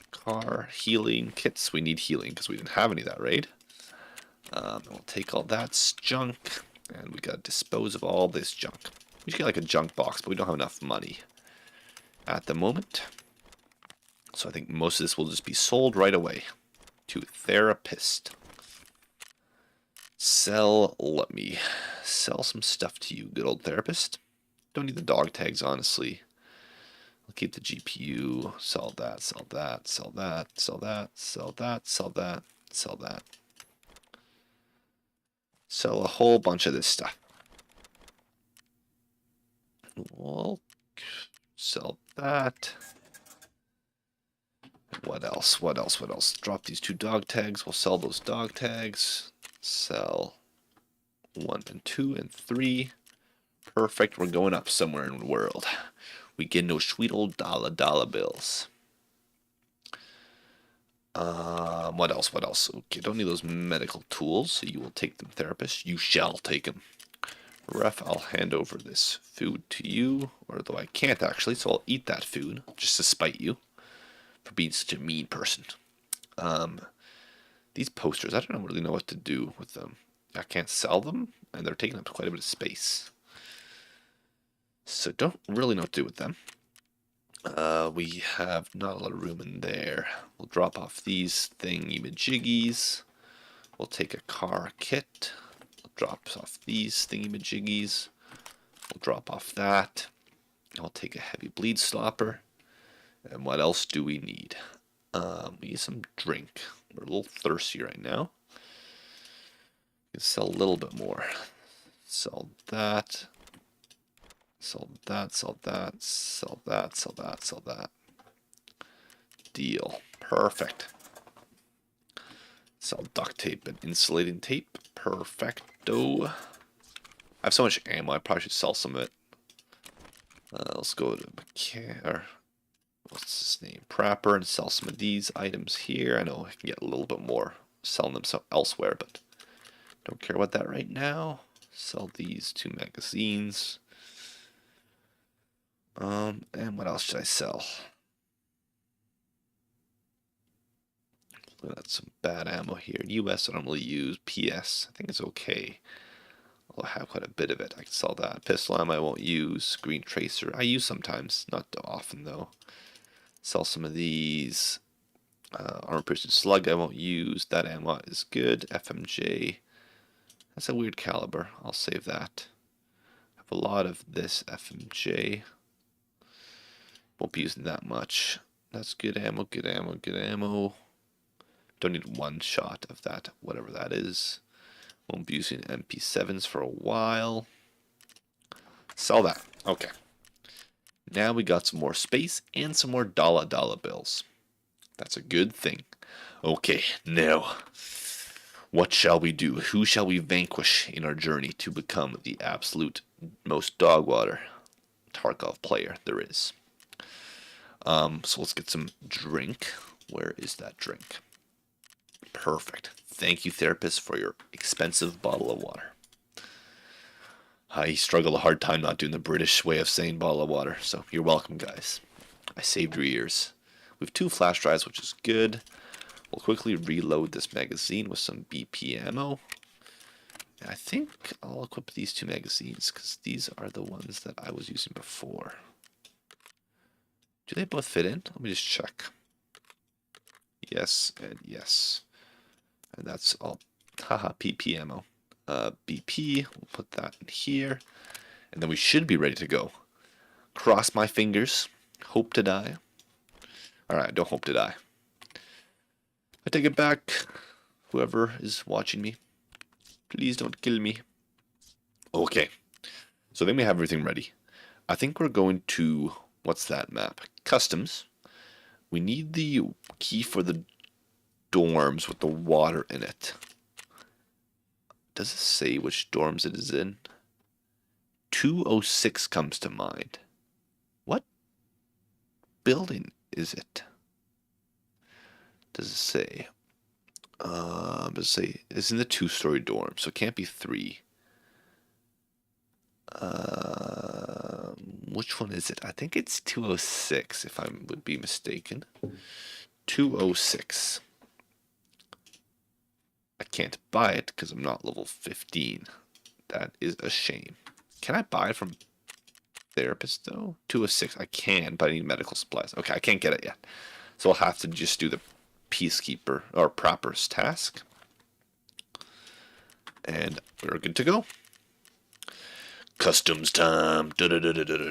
Car healing kits. We need healing because we didn't have any of that, right? We'll take all that junk. And we gotta dispose of all this junk. We should get like a junk box, but we don't have enough money at the moment. So I think most of this will just be sold right away to therapist. Let me sell some stuff to you, good old therapist. Don't need the dog tags, honestly. I'll keep the GPU, sell that, sell that, sell that, sell that, sell that, sell that, sell that. Sell a whole bunch of this stuff. We'll sell that. What else? What else? What else? Drop these 2 dog tags. We'll sell those dog tags. Sell 1 and 2 and 3. Perfect. We're going up somewhere in the world. We get no sweet old dollar bills. What else? What else? Okay, don't need those medical tools, so you will take them, therapist. You shall take them. Ref, I'll hand over this food to you, although I can't actually, so I'll eat that food, just to spite you, for being such a mean person. These posters, I don't really know what to do with them. I can't sell them, and they're taking up quite a bit of space. So don't really know what to do with them. We have not a lot of room in there. We'll drop off these thingy-majiggies. We'll take a car kit. We'll drop off these thingy-majiggies. We'll drop off that. I'll take a heavy bleed stopper. And what else do we need? We need some drink. We're a little thirsty right now. We can sell a little bit more. Sell that. Sell that, sell that, sell that, sell that, sell that. Deal. Perfect. Sell duct tape and insulating tape. Perfecto. I have so much ammo, I probably should sell some of it. Let's go to what's his name? Prapper, and sell some of these items here. I know I can get a little bit more selling them elsewhere, but don't care about that right now. Sell these 2 magazines. And what else should I sell? Look at some bad ammo here. US I don't really use. PS, I think it's okay. Well, I have quite a bit of it. I can sell that. Pistol ammo I won't use. Green tracer I use sometimes, not often though. Sell some of these. Armor piercing slug I won't use. That ammo is good. FMJ. That's a weird caliber. I'll save that. I have a lot of this FMJ. Won't be using that much. That's good ammo, good ammo, good ammo. Don't need one shot of that, whatever that is. Won't be using MP7s for a while. Sell that. Okay. Now we got some more space and some more dollar bills. That's a good thing. Okay, now, what shall we do? Who shall we vanquish in our journey to become the absolute most dogwater Tarkov player there is? So let's get some drink. Where is that drink? Perfect. Thank you, therapist, for your expensive bottle of water. I struggle a hard time not doing the British way of saying bottle of water, so you're welcome, guys. I saved your ears. We have 2 flash drives, which is good. We'll quickly reload this magazine with some BP ammo. And I think I'll equip these 2 magazines, because these are the ones that I was using before. Do they both fit in? Let me just check. Yes and yes. And that's all. Haha, PP ammo. BP, we'll put that in here. And then we should be ready to go. Cross my fingers. Hope to die. Alright, don't hope to die. I take it back. Whoever is watching me, please don't kill me. Okay. So then we have everything ready. I think we're going to... What's that map? Customs. We need the key for the dorms with the water in it. Does it say which dorms it is in? 206 comes to mind. What building is it? Does it say? Does it say it's in the 2-story dorm, so it can't be 3. Which one is it? I think it's 206, if I would be mistaken. 206. I can't buy it because I'm not level 15. That is a shame. Can I buy it from therapist though? 206. I can, but I need medical supplies. Okay, I can't get it yet. So I'll have to just do the peacekeeper or prapper's task. And we're good to go. Customs time. Batman.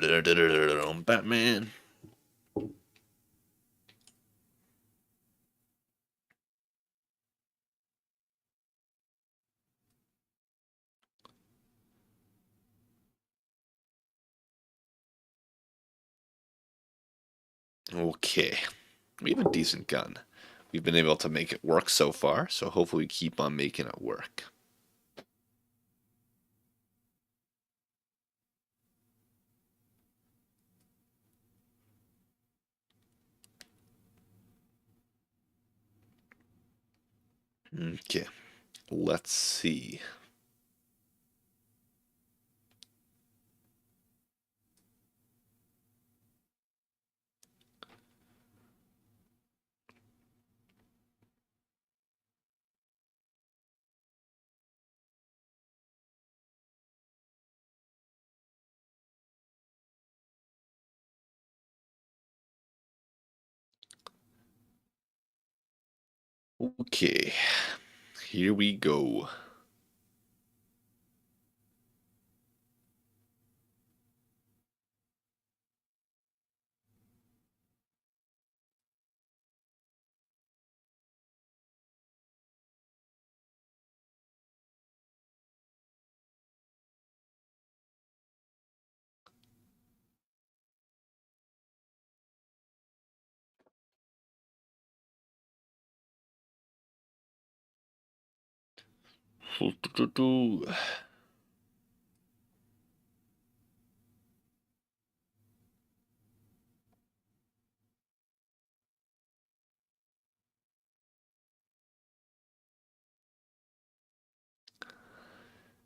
Okay. We have a decent gun. We've been able to make it work so far, so hopefully we keep on making it work. Okay. Let's see. Okay. Here we go.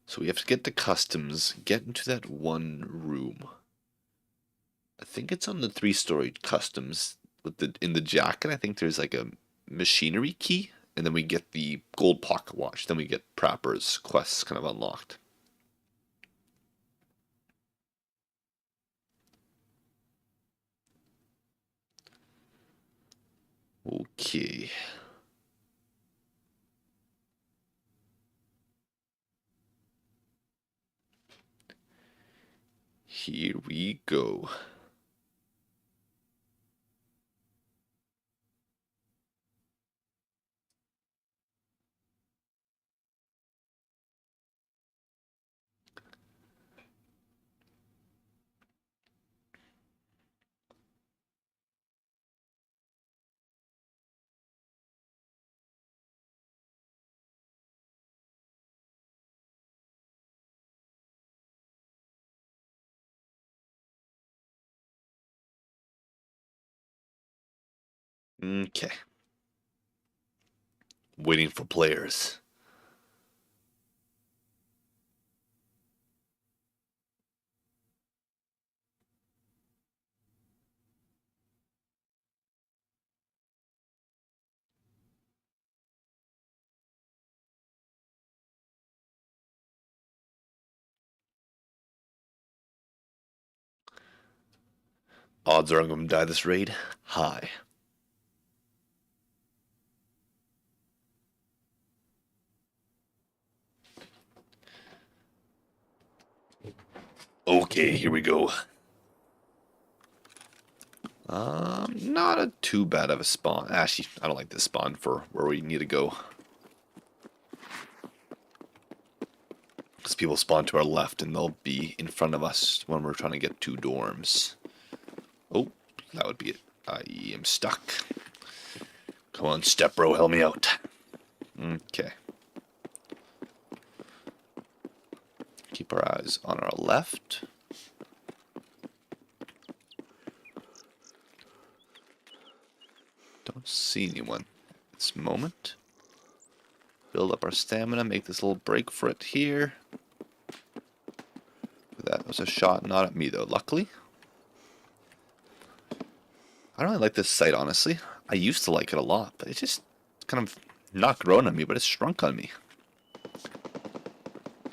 So we have to get to customs, get into that one room. I think it's on the 3-story customs with the in the jacket. I think there's like a machinery key, and then we get the gold pocket watch. Then we get Prapper's quests kind of unlocked. Okay. Here we go. Okay. Waiting for players. Odds are I'm going to die this raid? High. Okay, here we go. Not a too bad of a spawn. Actually, I don't like this spawn for where we need to go. Because people spawn to our left and they'll be in front of us when we're trying to get to dorms. Oh, that would be it. I am stuck. Come on, step bro, help me out. Okay. Keep our eyes on our left. Don't see anyone at this moment. Build up our stamina, make this little break for it here. That was a shot not at me though, luckily. I don't really like this site, honestly. I used to like it a lot, but it's just kind of not grown on me, but it's shrunk on me.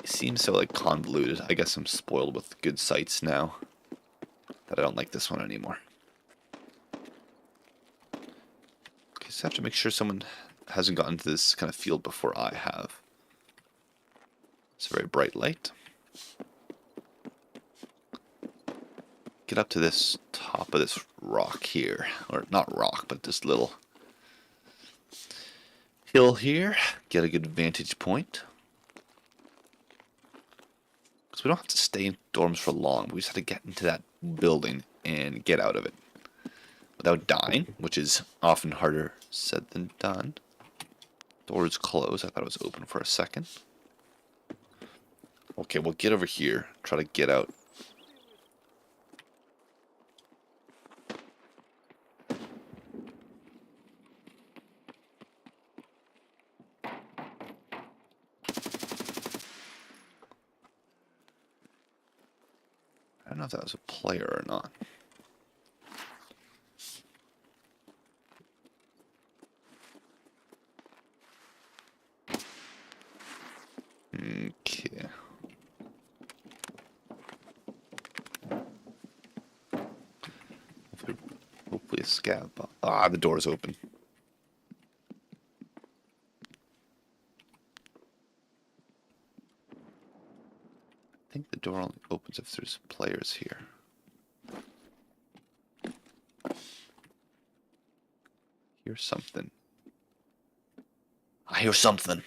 It seems so like convoluted. I guess I'm spoiled with good sites now that I don't like this one anymore. Okay, so I have to make sure someone hasn't gotten to this kind of field before I have. It's a very bright light. Get up to this top of this rock here. Or not rock, but this little hill here. Get a good vantage point. Because we don't have to stay in dorms for long. We just have to get into that building and get out of it without dying, which is often harder said than done. Door is closed. I thought it was open for a second. Okay, we'll get over here. Try to get out. I don't know if that was a player or not. Okay. Hopefully a scab. Ah, the door's open. I think the door only opens if there's players here. Hear something. I hear something.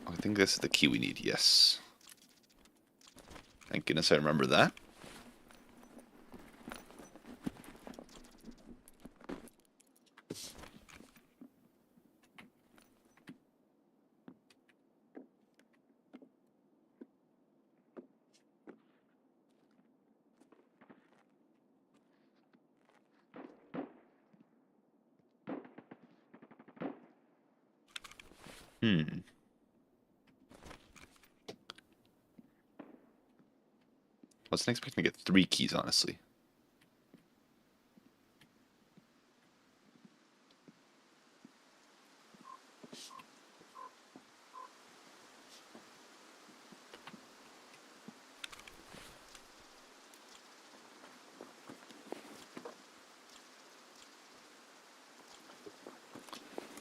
I think this is the key we need, yes. Thank goodness I remember that. Hmm. I wasn't expecting to get 3 keys, honestly.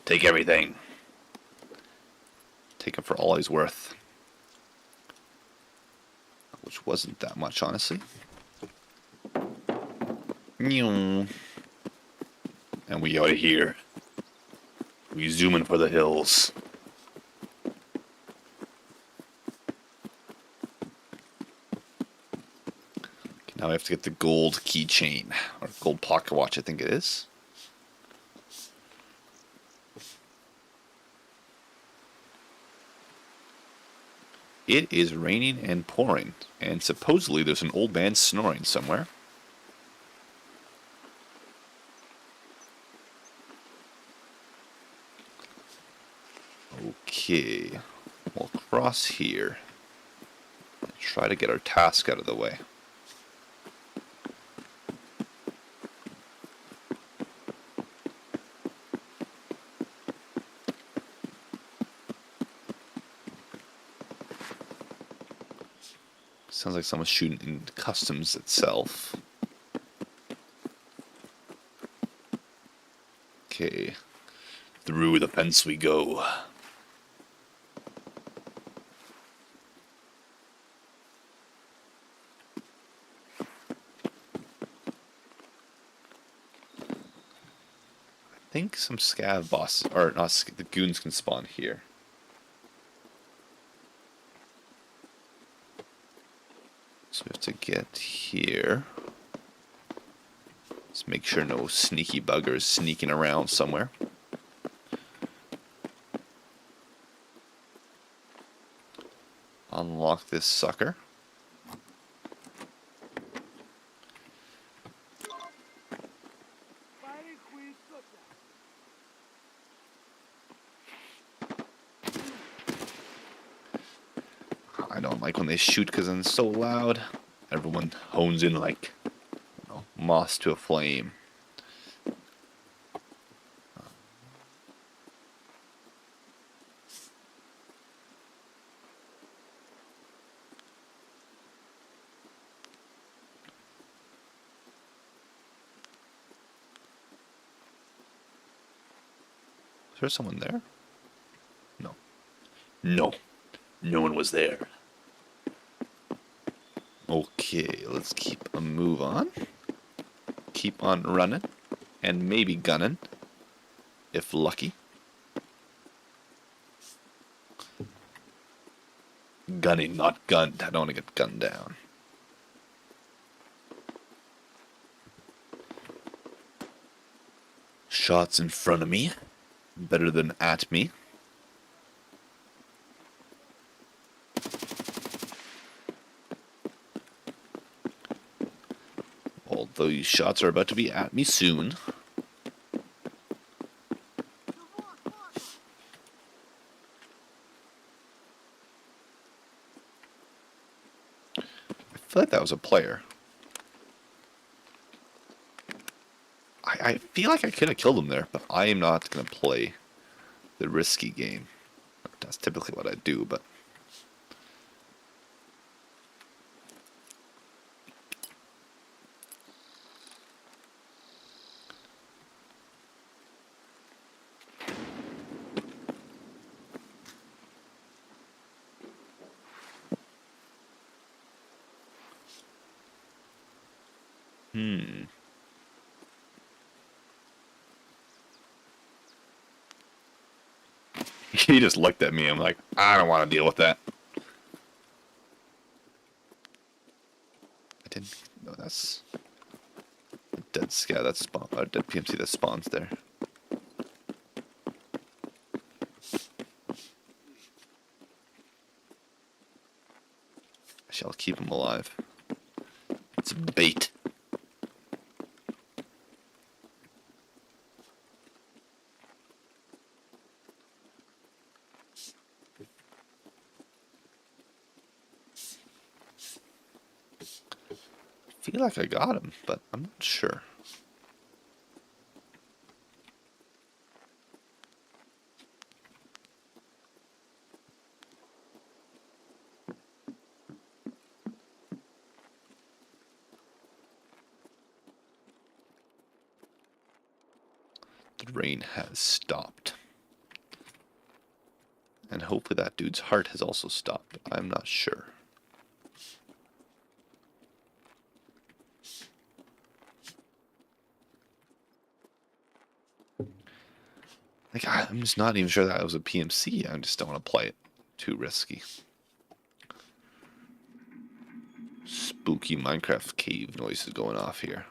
Take everything. Take him for all he's worth. Which wasn't that much, honestly. And we out of here. We zooming for the hills. Okay, now we have to get the gold keychain. Or gold pocket watch, I think it is. It is raining and pouring. And supposedly there's an old man snoring somewhere. Okay, we'll cross here and try to get our task out of the way. Sounds like someone's shooting in customs itself. Okay, through the fence we go. I think some scav boss, or not, the goons can spawn here. So we have to get here. Let's make sure no sneaky buggers sneaking around somewhere. Unlock this sucker. I don't like when they shoot because it's so loud. Everyone hones in like, you know, moss to a flame. Is there someone there? No. No. No one was there. Okay, let's keep a move on. Keep on running. And maybe gunning. If lucky. Gunning, not gunned. I don't want to get gunned down. Shots in front of me. Better than at me. Although these shots are about to be at me soon. I feel like that was a player. I feel like I could have killed him there, but I am not going to play the risky game. That's typically what I do, but... He just looked at me. I'm like, I don't want to deal with that. I didn't. No, that's a dead scout that spawn, or dead PMC that spawns there. I shall keep him alive. It's bait. I feel like I got him, but I'm not sure. The rain has stopped. And hopefully that dude's heart has also stopped. I'm not sure. Like, I'm just not even sure that was a PMC. I just don't want to play it. Too risky. Spooky Minecraft cave noises going off here.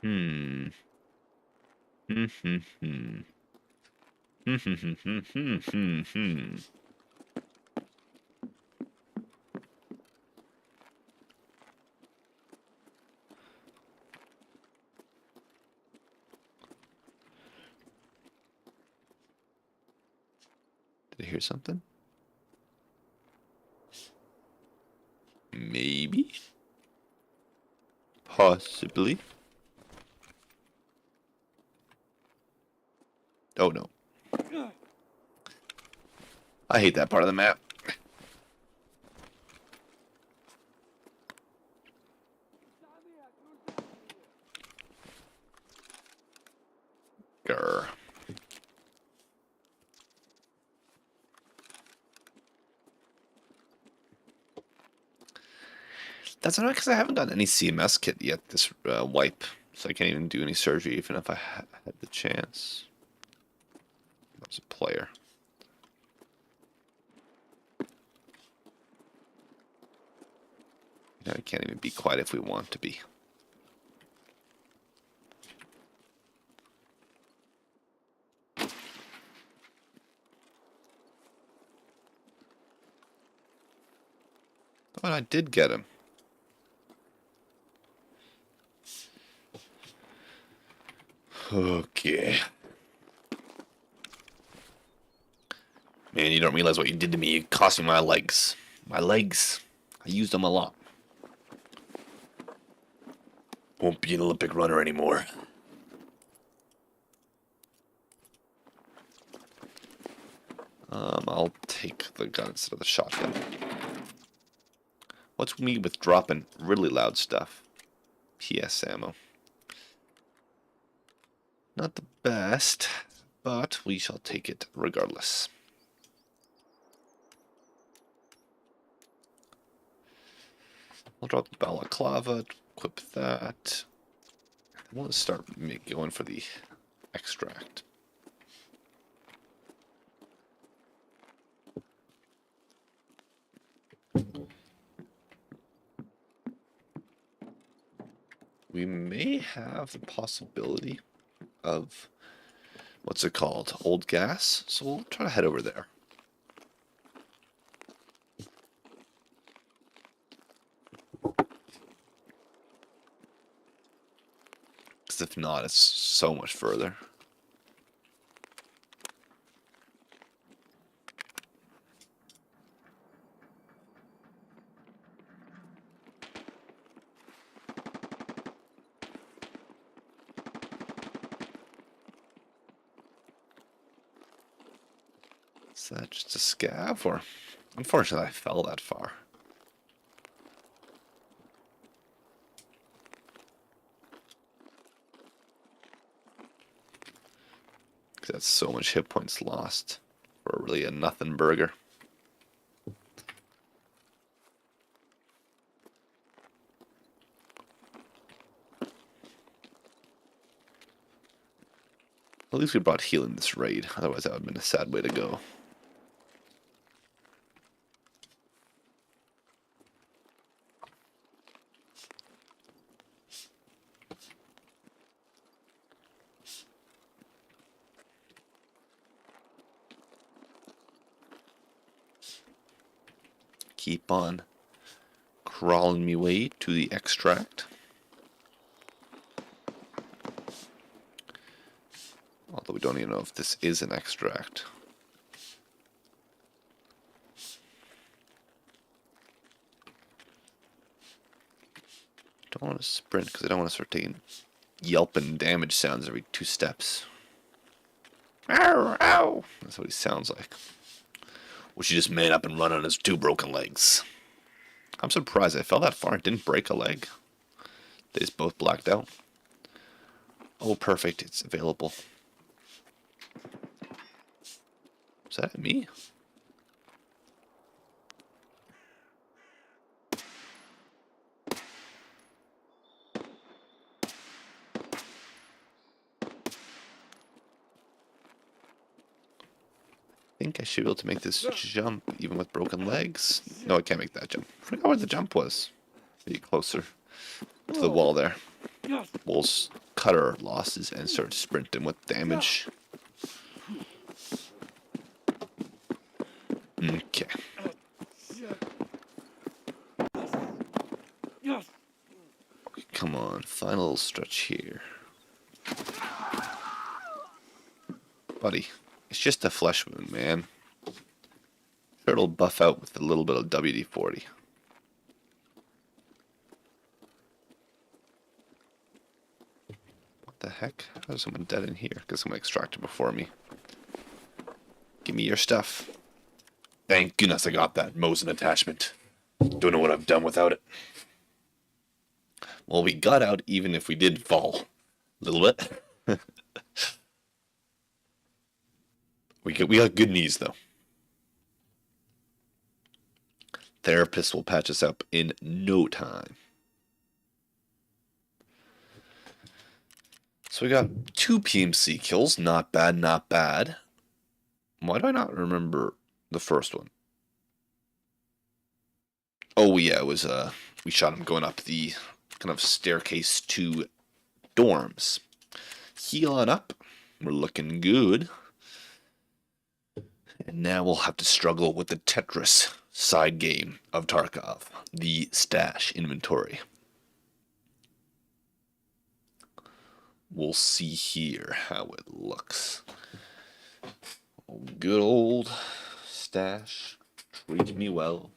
Hmm. Hmm. Hmm. Hmm. Hmm. Hmm. Hmm. Hmm. Hmm. Hmm. Did I hear something? Maybe. Possibly. Oh no. I hate that part of the map. Grr. That's not because I haven't gotten any CMS kit yet this wipe. So I can't even do any surgery even if I had the chance. That was a player. You know, we can't even be quiet if we want to be. Oh, I did get him. Okay. Man, you don't realize what you did to me. You cost me my legs. My legs. I used them a lot. Won't be an Olympic runner anymore. I'll take the gun instead of the shotgun. What's me with dropping really loud stuff? PS ammo. Not the best, but we shall take it regardless. I'll drop the balaclava, equip that. I want to start going for the extract. We may have the possibility of, what's it called, old gas, so we'll try to head over there. Because if not, it's so much further. Is that just a scav, or... Unfortunately, I fell that far. Because that's so much hit points lost for really a nothing burger. At least we brought healing this raid, otherwise that would have been a sad way to go. Keep on crawling me way to the extract. Although we don't even know if this is an extract. Don't want to sprint because I don't want to start taking yelping damage sounds every 2 steps. Ow, ow. That's what he sounds like. Well, she just made up and run on his 2 broken legs. I'm surprised I fell that far and didn't break a leg. They just both blacked out. Oh, perfect. It's available. Is that me? I think I should be able to make this jump even with broken legs. No, I can't make that jump. I forgot where the jump was. Maybe closer to the wall there. We'll cut our losses and start sprinting with damage. Okay. Come on, final stretch here. Buddy, it's just a flesh wound, man. Sure, it'll buff out with a little bit of WD-40. What the heck? How's someone dead in here? Because someone extracted before me. Give me your stuff. Thank goodness I got that Mosin attachment. Don't know what I've done without it. Well, we got out even if we did fall. A little bit. We got good knees, though. Therapist will patch us up in no time. So we got 2 PMC kills. Not bad, not bad. Why do I not remember the first one? Oh, yeah, it was, we shot him going up the kind of staircase to dorms. Heal on up. We're looking good. And now we'll have to struggle with the Tetris side game of Tarkov, the stash inventory. We'll see here how it looks. Oh, good old stash treated me well.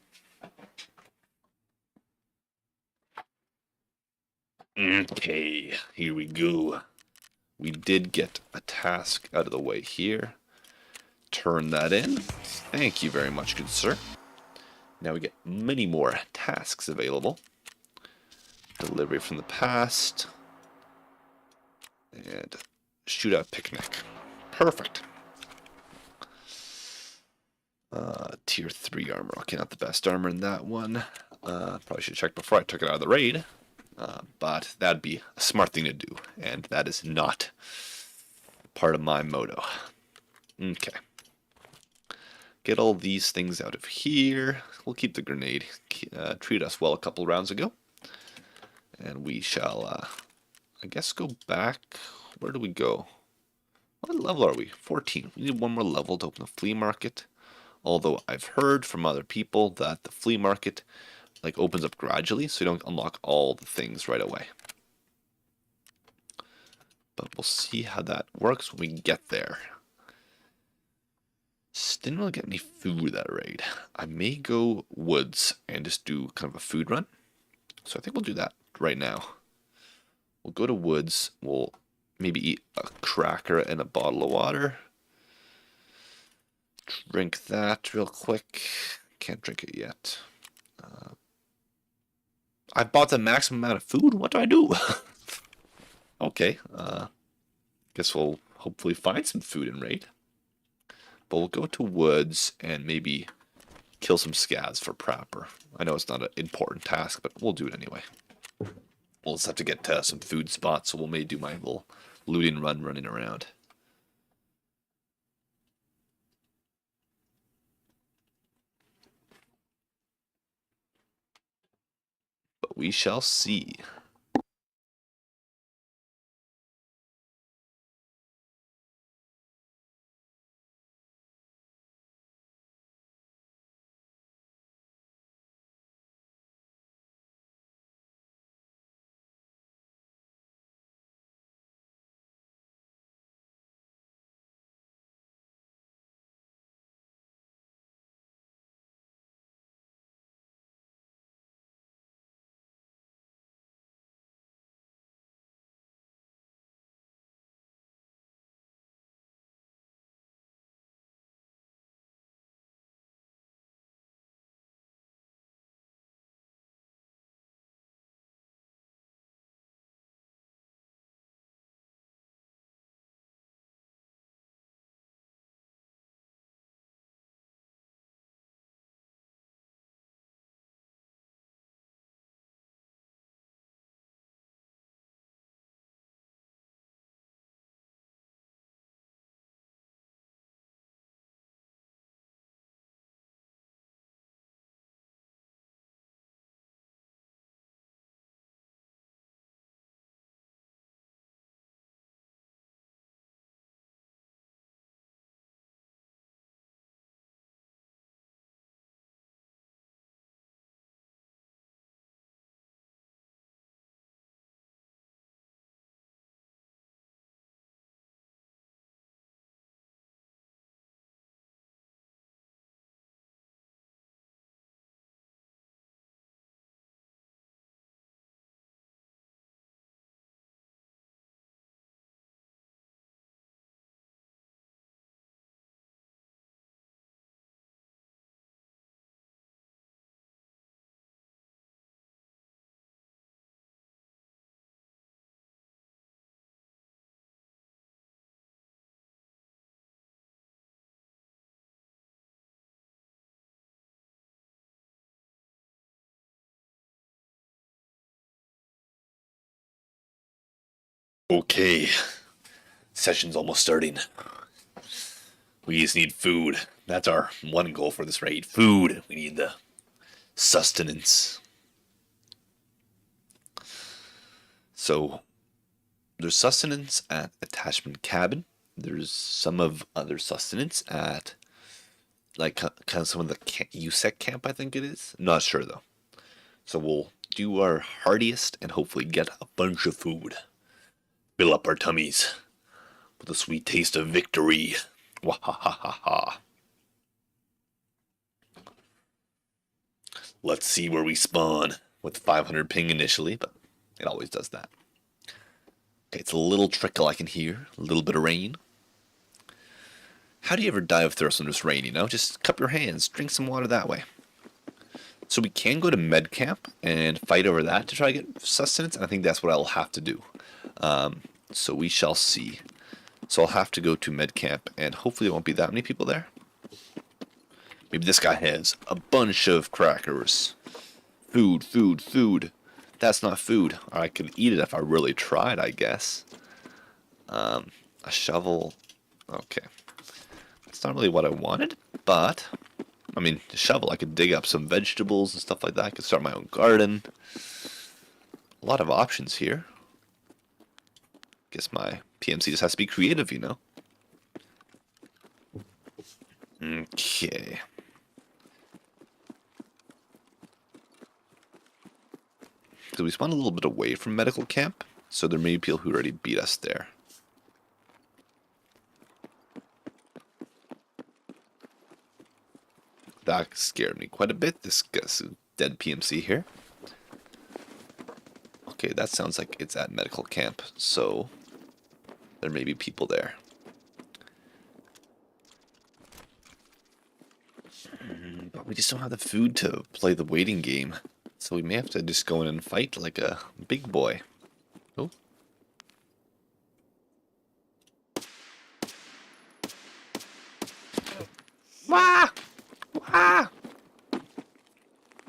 Okay, here we go. We did get a task out of the way here. Turn that in. Thank you very much, good sir. Now we get many more tasks available. Delivery from the past. And shootout picnic. Perfect. Tier 3 armor. Okay, not the best armor in that one. Probably should have checked before I took it out of the raid. But that'd be a smart thing to do. And that is not part of my motto. Okay. Get all these things out of here. We'll keep the grenade. Treated us well a couple rounds ago. And we shall, I guess, go back. Where do we go? What level are we? 14. We need one more level to open the flea market. Although I've heard from other people that the flea market opens up gradually, so you don't unlock all the things right away. But we'll see how that works when we get there. Didn't really get any food that raid. I may go woods and just do kind of a food run. So I think we'll do that right now. We'll go to woods. We'll maybe eat a cracker and a bottle of water. Drink that real quick. Can't drink it yet. I bought the maximum amount of food. What do I do? Okay. Guess we'll hopefully find some food in raid. But we'll go to woods and maybe kill some scavs for proper. I know it's not an important task, but we'll do it anyway. We'll just have to get to some food spots, so we'll maybe do my little looting run running around. But we shall see. Okay, session's almost starting. We just need food. That's our one goal for this raid. Food. We need the sustenance. So, there's sustenance at attachment cabin. There's some of other sustenance at like kind of some of the USEC camp, I think it is. I'm not sure though. So we'll do our hardiest and hopefully get a bunch of food. Fill up our tummies with a sweet taste of victory. Wahahaha. Let's see where we spawn with 500 ping initially, but it always does that. Okay, it's a little trickle I can hear. A little bit of rain. How do you ever die of thirst when it's rain, you know? Just cup your hands, drink some water that way. So we can go to med camp and fight over that to try to get sustenance. I think that's what I'll have to do. So we shall see. So I'll have to go to med camp, and hopefully there won't be that many people there. Maybe this guy has a bunch of crackers. Food, food, food. That's not food. Or I could eat it if I really tried, I guess. A shovel. Okay. It's not really what I wanted, but I mean, the shovel, I could dig up some vegetables and stuff like that. I could start my own garden. A lot of options here. Guess my PMC just has to be creative, you know. Okay. So we spawned a little bit away from medical camp, so there may be people who already beat us there. That scared me quite a bit, this dead PMC here. Okay, that sounds like it's at medical camp, so there may be people there. But we just don't have the food to play the waiting game, so we may have to just go in and fight like a big boy. Oh. Wah! Wah!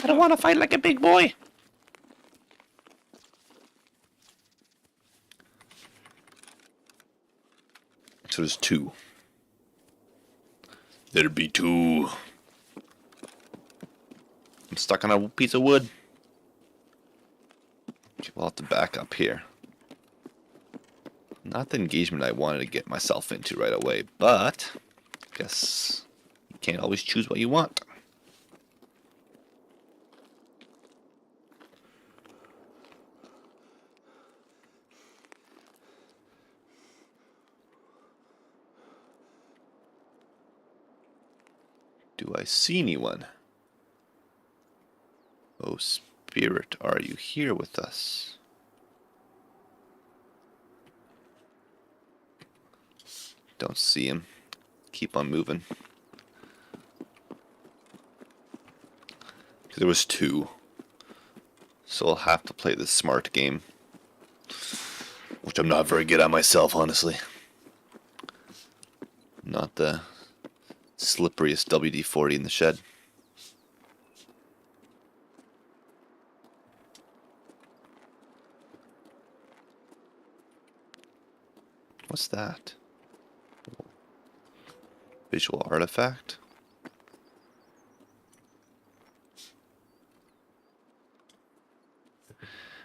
I don't want to fight like a big boy. So there's two. There be two. I'm stuck on a piece of wood. We'll have to back up here. Not the engagement I wanted to get myself into right away, but I guess you can't always choose what you want. Do I see anyone? Oh, Spirit, are you here with us? Don't see him. Keep on moving. There was two. So I'll have to play the smart game. Which I'm not very good at myself, honestly. Not the slipperiest WD-40 in the shed. What's that? Visual artifact?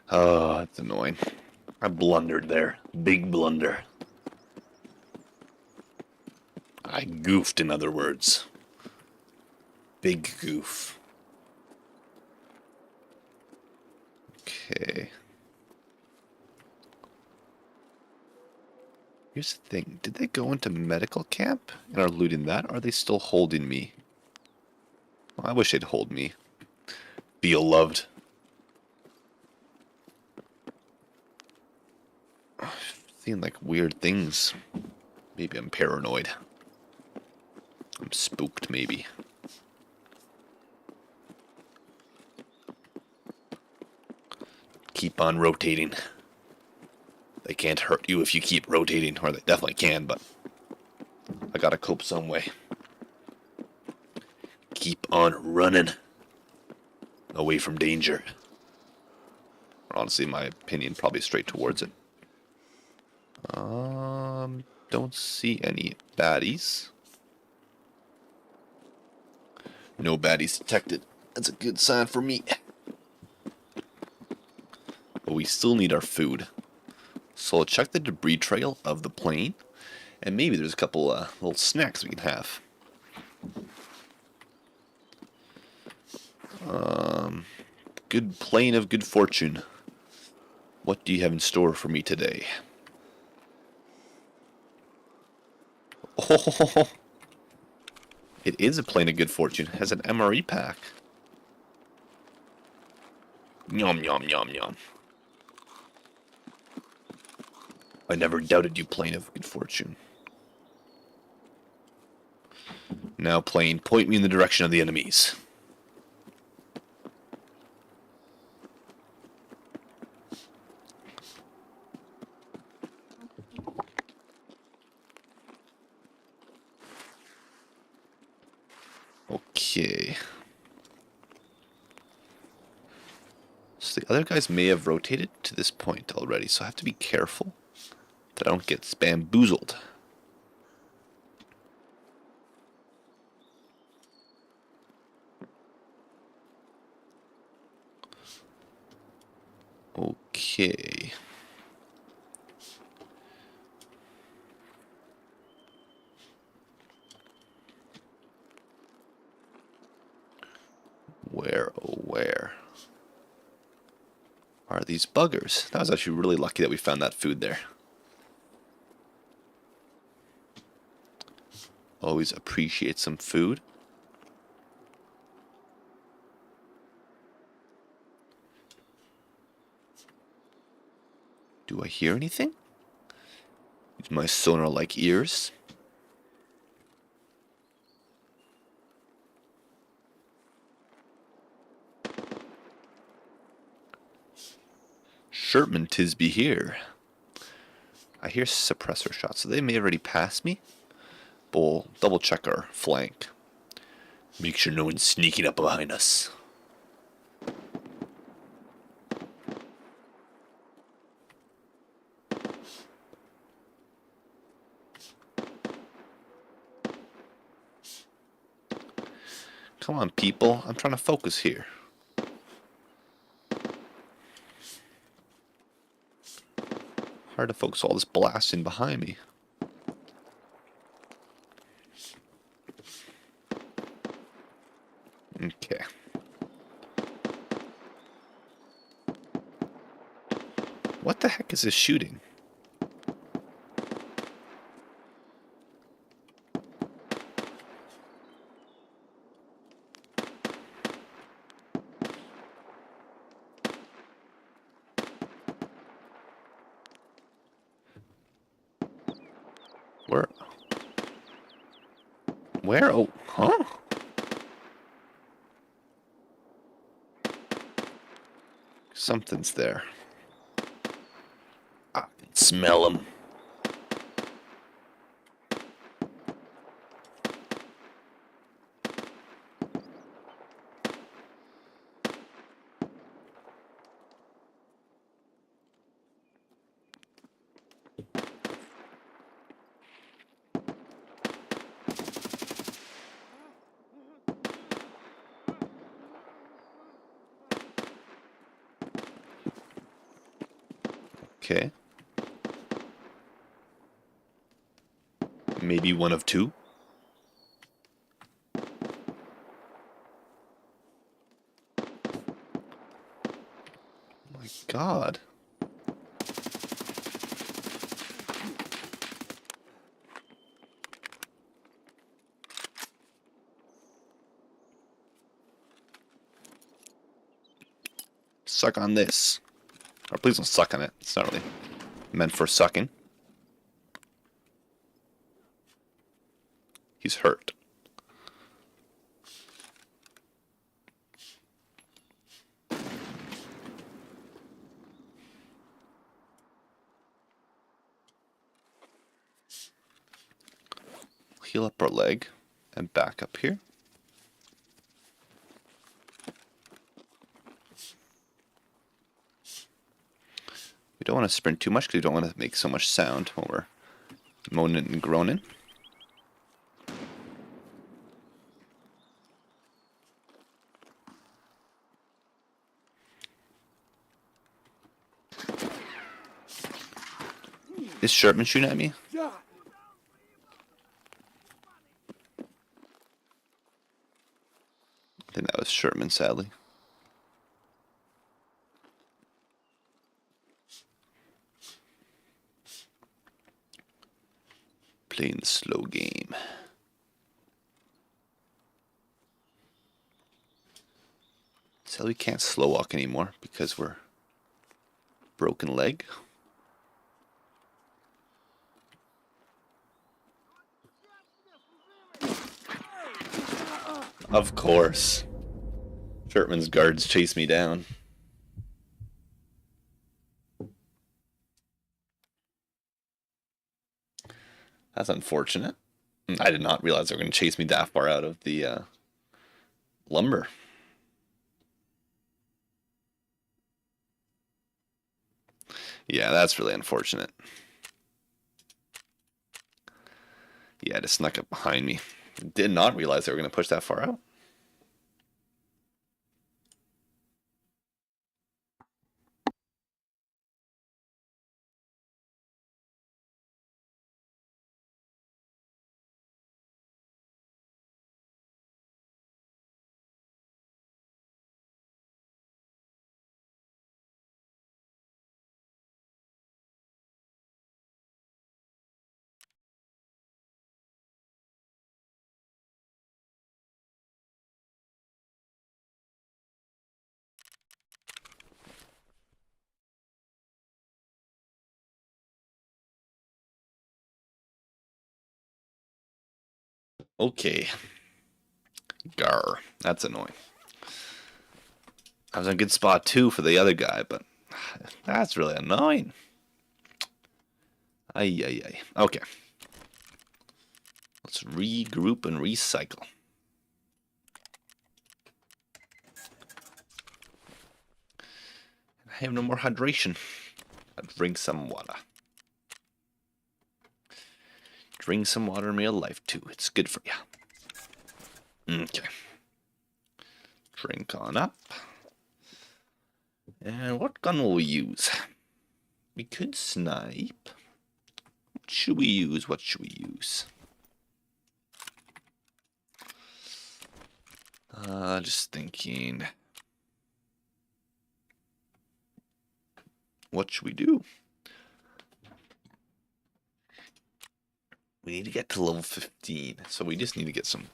Oh, that's annoying. I blundered there. Big blunder. I goofed, in other words. Big goof. Okay. Here's the thing. Did they go into medical camp and are looting that? Or are they still holding me? Well, I wish they'd hold me. Feel loved. Seeing like weird things. Maybe I'm paranoid. I'm spooked, maybe. Keep on rotating. They can't hurt you if you keep rotating, or they definitely can, but I gotta cope some way. Keep on running away from danger. Or honestly, in my opinion, probably straight towards it. Don't see any baddies. No baddies detected. That's a good sign for me. But we still need our food. So I'll check the debris trail of the plane. And maybe there's a couple little snacks we can have. Good plane of good fortune. What do you have in store for me today? Oh, it is a plane of good fortune. It has an MRE pack. Yum, yum, yum, yum. I never doubted you, plane of good fortune. Now, plane, point me in the direction of the enemies. Okay. So the other guys may have rotated to this point already, so I have to be careful that I don't get bamboozled. Okay. Where, oh where are these buggers? That was actually really lucky that we found that food there. Always appreciate some food. Do I hear anything? Use my sonar-like ears. Sherman Tisby here. I hear suppressor shots, so they may have already passed me. But we'll double check our flank. Make sure no one's sneaking up behind us. Come on, people. I'm trying to focus here. Hard to focus all this blasting behind me. Okay. What the heck is this shooting? Where? Where? Oh, huh? Something's there. I can smell them. Okay. Maybe one of two. My God. Suck on this. Or please don't suck on it. It's not really meant for sucking. He's hurt. Heal up our leg and back up here. We don't want to sprint too much because we don't want to make so much sound when we're moaning and groaning. Is Sherman shooting at me? I think that was Sherman, sadly. Playing the slow game. So we can't slow walk anymore because we're broken leg. Of course. Sherman's guards chase me down. That's unfortunate. I did not realize they were going to chase me that far out of the lumber. Yeah, that's really unfortunate. Yeah, it just snuck up behind me. Did not realize they were going to push that far out. Okay. Gar. That's annoying. I was in a good spot too for the other guy, but that's really annoying. Ay, ay, ay. Okay. Let's regroup and recycle. I have no more hydration. I'll drink some water. Drink some water in real life too. It's good for you. Okay. Drink on up. And what gun will we use? We could snipe. What should we use? What should we use? Just thinking. What should we do? We need to get to level 15, so we just need to get some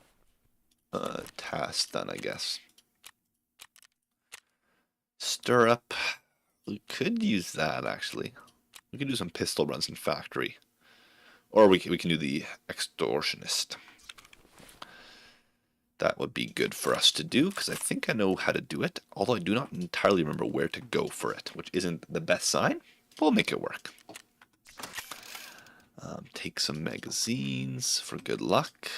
tasks done, I guess. Stir up. We could use that, actually. We could do some pistol runs in factory. Or we can do the extortionist. That would be good for us to do, because I think I know how to do it, although I do not entirely remember where to go for it, which isn't the best sign. We'll make it work. Take some magazines for good luck.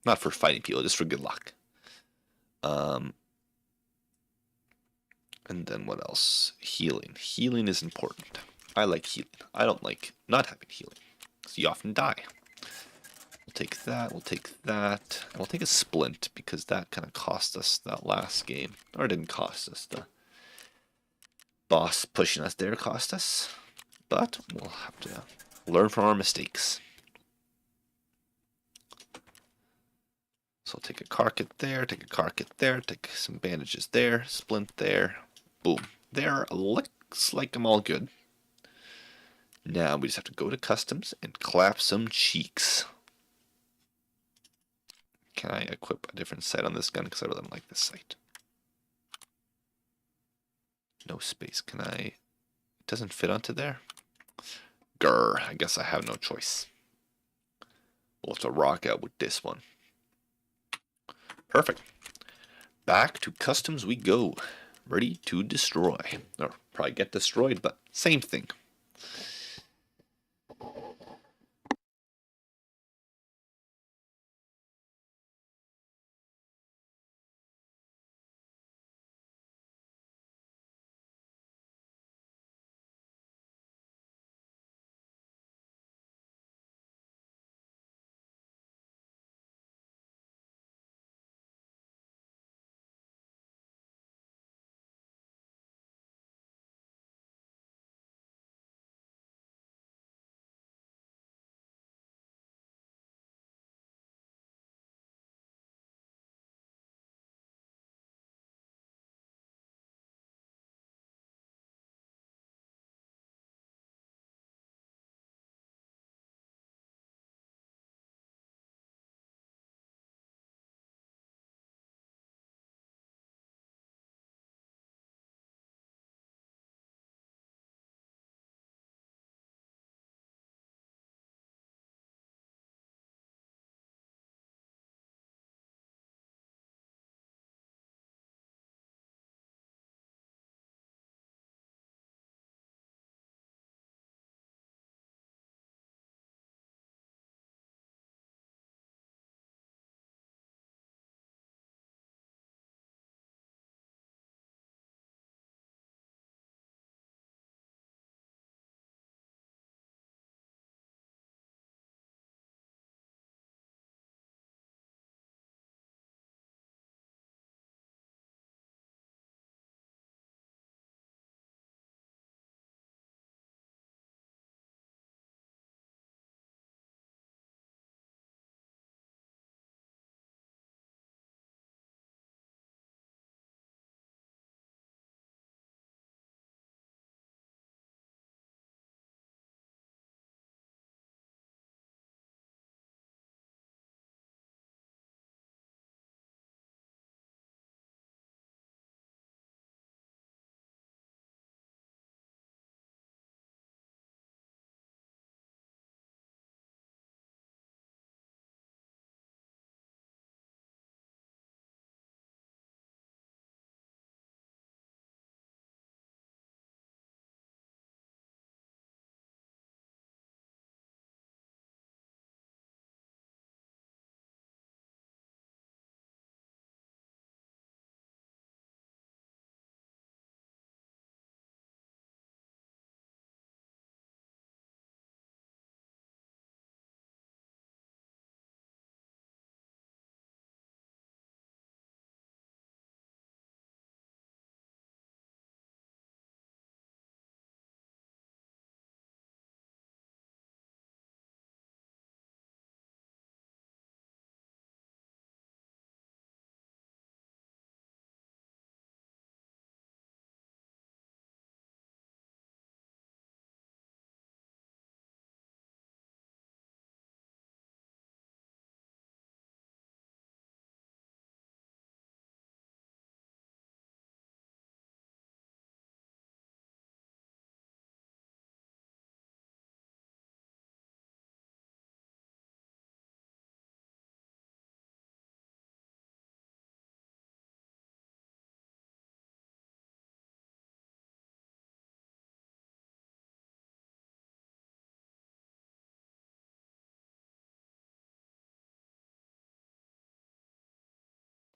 Not for fighting people, just for good luck. And then what else? Healing. Healing is important. I like healing. I don't like not having healing, because you often die. We'll take that, we'll take that, and we'll take a splint, because that kind of cost us that last game. Or it didn't cost us, the boss pushing us there cost us. But we'll have to learn from our mistakes. So I'll take a car kit there, take a car kit there, take some bandages there, splint there, boom. There, looks like I'm all good. Now we just have to go to customs and clap some cheeks. Can I equip a different sight on this gun? Because I really don't like this sight. No space. Can I? It doesn't fit onto there. Grr. I guess I have no choice. We'll have to rock out with this one. Perfect. Back to customs we go. Ready to destroy. Or probably get destroyed, but same thing.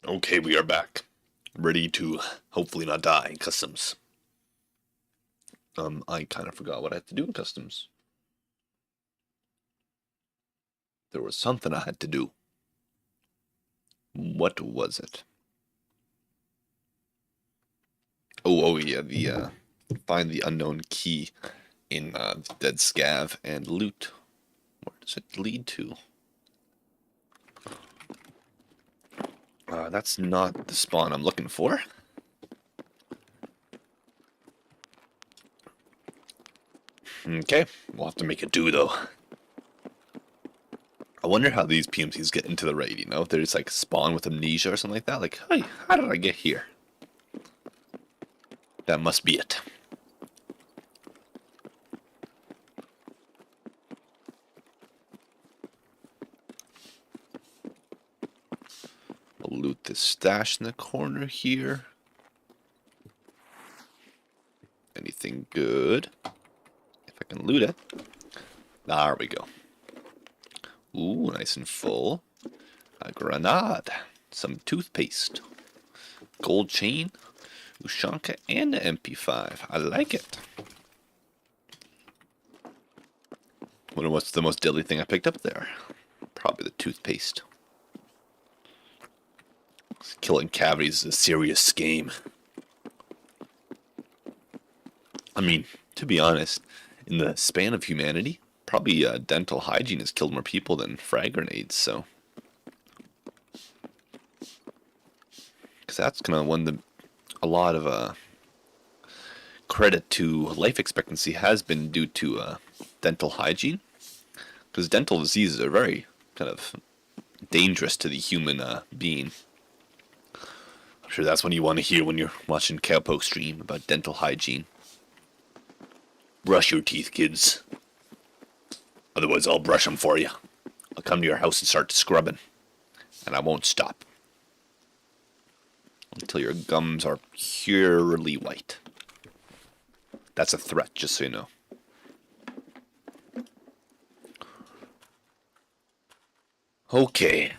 Okay, we are back. Ready to hopefully not die in customs. I kind of forgot what I had to do in customs. There was something I had to do. What was it? Oh yeah, find the unknown key in Dead Scav and loot. Where does it lead to? That's not the spawn I'm looking for. Okay, we'll have to make it do though. I wonder how these PMCs get into the raid, you know? If they just like spawn with amnesia or something like that. Like, hey, how did I get here? That must be it. I'll loot this stash in the corner here. Anything good? If I can loot it. There we go. Ooh, nice and full. A grenade. Some toothpaste. Gold chain. Ushanka and an MP5. I like it. Wonder what's the most deadly thing I picked up there? Probably the toothpaste. Killing cavities is a serious game. I mean, to be honest, in the span of humanity, probably dental hygiene has killed more people than frag grenades, so. Because that's kind of one that a lot of credit to life expectancy has been due to dental hygiene. Because dental diseases are very kind of dangerous to the human being. I'm sure that's what you want to hear when you're watching Cowpoke stream about dental hygiene. Brush your teeth, kids. Otherwise, I'll brush them for you. I'll come to your house and start scrubbing. And I won't stop. Until your gums are purely white. That's a threat, just so you know. Okay.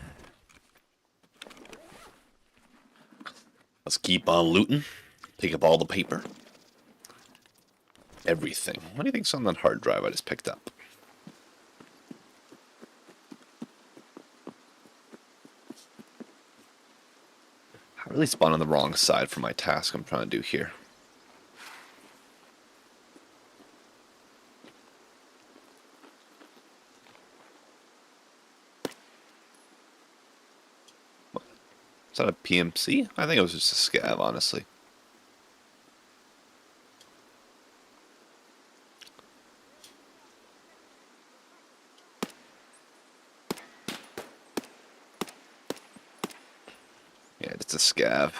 Let's keep on looting. Pick up all the paper. Everything. What do you think's on that hard drive I just picked up? I really spawned on the wrong side for my task I'm trying to do here. What? Is that a PMC? I think it was just a scav, honestly. Yeah, it's a scav.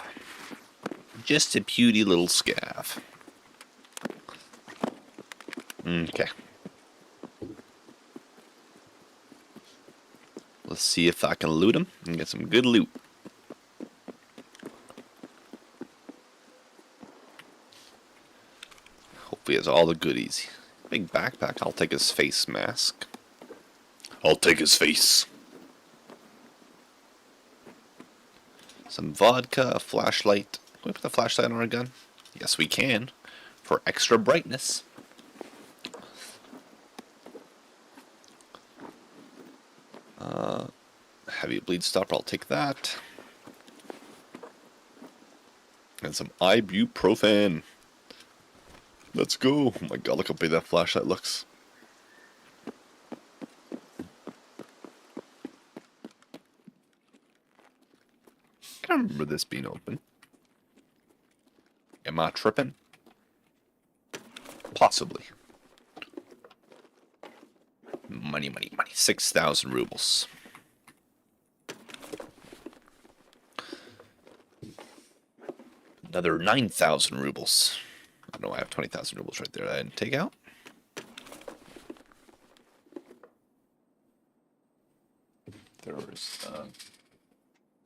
Just a puny little scav. Okay. Let's see if I can loot him and get some good loot. Hopefully he has all the goodies. Big backpack. I'll take his face mask. I'll take his face. Some vodka, a flashlight. Can we put the flashlight on our gun? Yes, we can. For extra brightness. Heavy bleed stopper, I'll take that. And some ibuprofen. Let's go. Oh my god, look how big that flashlight looks. I can't remember this being open. Am I tripping? Possibly. Money, money, money. 6,000 rubles. Another 9,000 rubles. I know I have 20,000 rubles right there that I didn't take out. There was a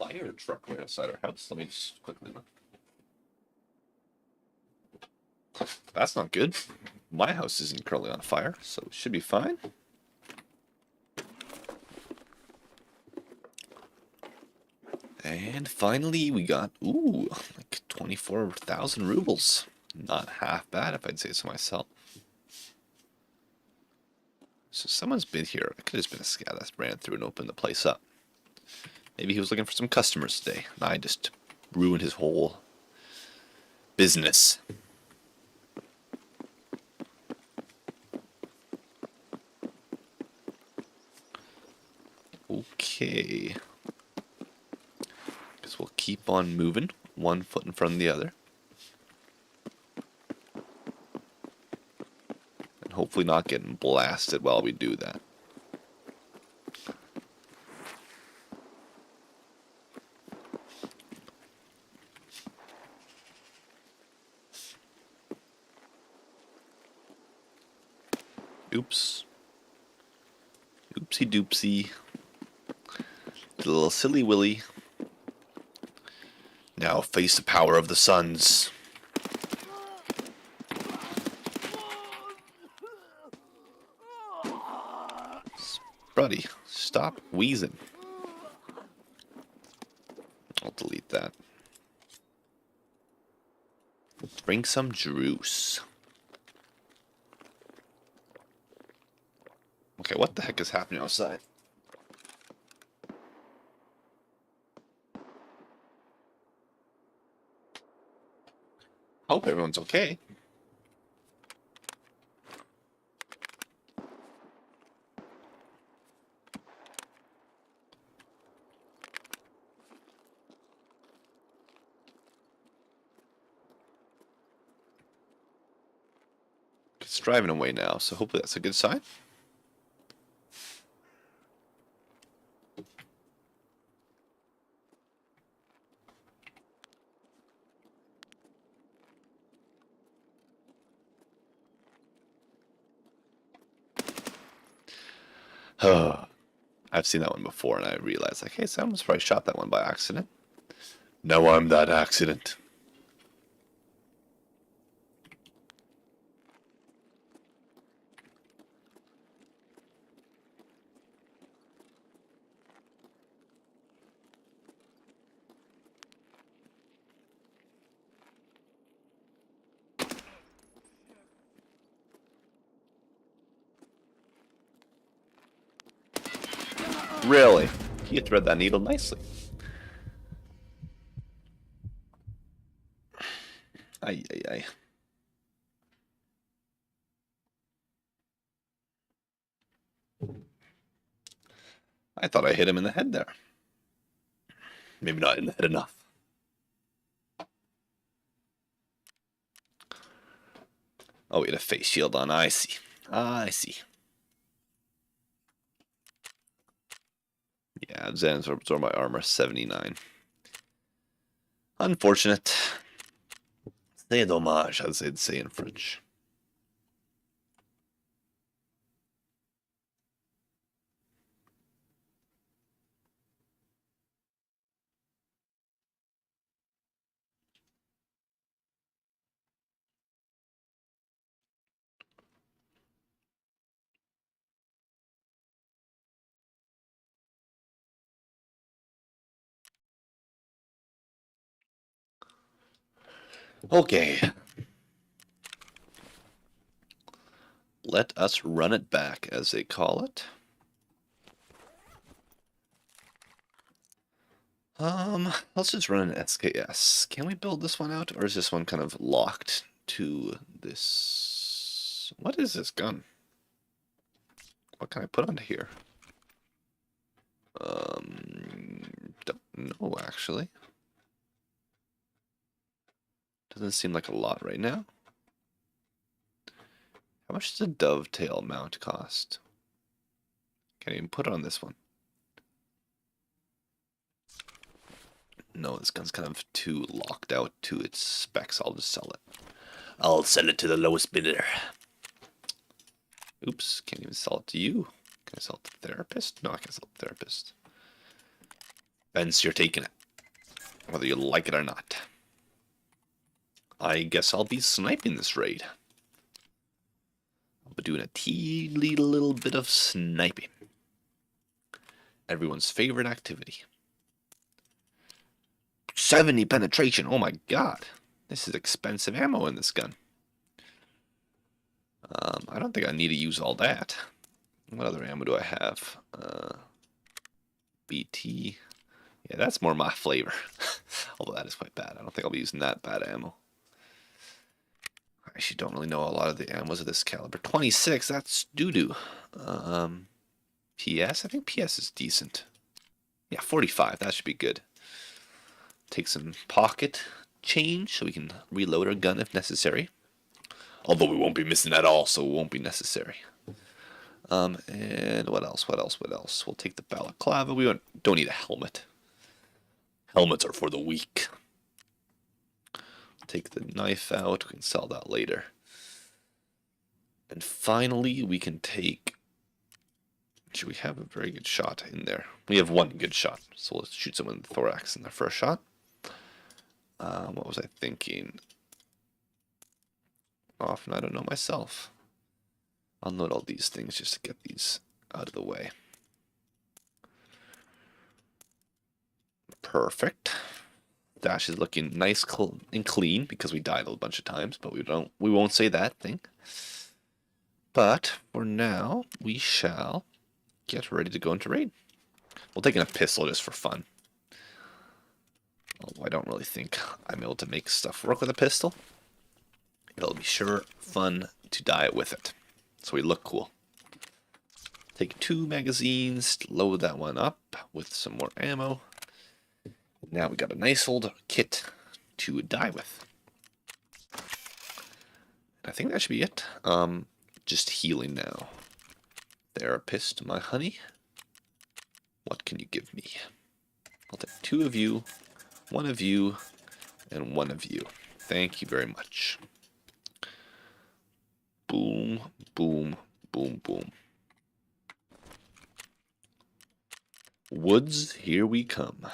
fire truck right outside our house. Let me just quickly look. That's not good. My house isn't currently on fire, so it should be fine. And finally, we got, ooh, like 24,000 rubles. Not half bad, if I'd say so myself. So someone's been here. It could have just been a scout that ran through and opened the place up. Maybe he was looking for some customers today, and I just ruined his whole business. Okay. Guess we'll keep on moving, one foot in front of the other. And hopefully not getting blasted while we do that. Oops. Oopsie doopsie. The little silly willy. Now face the power of the suns. Buddy, stop wheezing. I'll delete that. Drink some juice. Okay, what the heck is happening outside? Hope everyone's okay. It's driving away now, so hopefully that's a good sign. I've seen that one before, and I realized, like, hey, someone's probably shot that one by accident. No, I'm that accident. Really? You thread that needle nicely. Ay, ay, ay. I thought I hit him in the head there. Maybe not in the head enough. Oh, he had a face shield on. I see. I see. Yeah, Zen's absorb my armor 79. Unfortunate. C'est dommage, as they'd say in French. Okay. Let us run it back, as they call it. Let's just run an SKS. Can we build this one out, or is this one kind of locked to this? What is this gun? What can I put onto here? Don't know, actually. Doesn't seem like a lot right now. How much does a dovetail mount cost? Can't even put it on this one. No, this gun's kind of too locked out to its specs. I'll just sell it. I'll sell it to the lowest bidder. Oops, can't even sell it to you. Can I sell it to the therapist? No, I can't sell it to the therapist. Vince, you're taking it. Whether you like it or not. I guess I'll be sniping this raid. I'll be doing a teeny little bit of sniping. Everyone's favorite activity. 70 penetration. Oh my god. This is expensive ammo in this gun. I don't think I need to use all that. What other ammo do I have? BT. Yeah, that's more my flavor. Although that is quite bad. I don't think I'll be using that bad ammo. I actually don't really know a lot of the ammos of this caliber. 26, that's doo-doo. PS? I think PS is decent. Yeah, 45, that should be good. Take some pocket change so we can reload our gun if necessary. Although we won't be missing at all, so it won't be necessary. And what else? What else? What else? We'll take the balaclava. We don't need a helmet. Helmets are for the weak. Take the knife out. We can sell that later. And finally, we can take... Actually, we have a very good shot in there. We have one good shot. So let's shoot someone in the thorax in the first shot. What was I thinking? Often I don't know myself. I'll note all these things just to get these out of the way. Perfect. Dash is looking nice and clean because we died a bunch of times, but we won't say that thing. But for now, we shall get ready to go into raid. We'll take in a pistol just for fun. Although I don't really think I'm able to make stuff work with a pistol. It'll be sure fun to die with it. So we look cool. Take 2 magazines, load that one up with some more ammo. Now we got a nice old kit to die with. I think that should be it. Just healing now. Therapist, my honey. What can you give me? I'll take 2 of you, 1 of you, and 1 of you. Thank you very much. Boom, boom, boom, boom. Woods, here we come.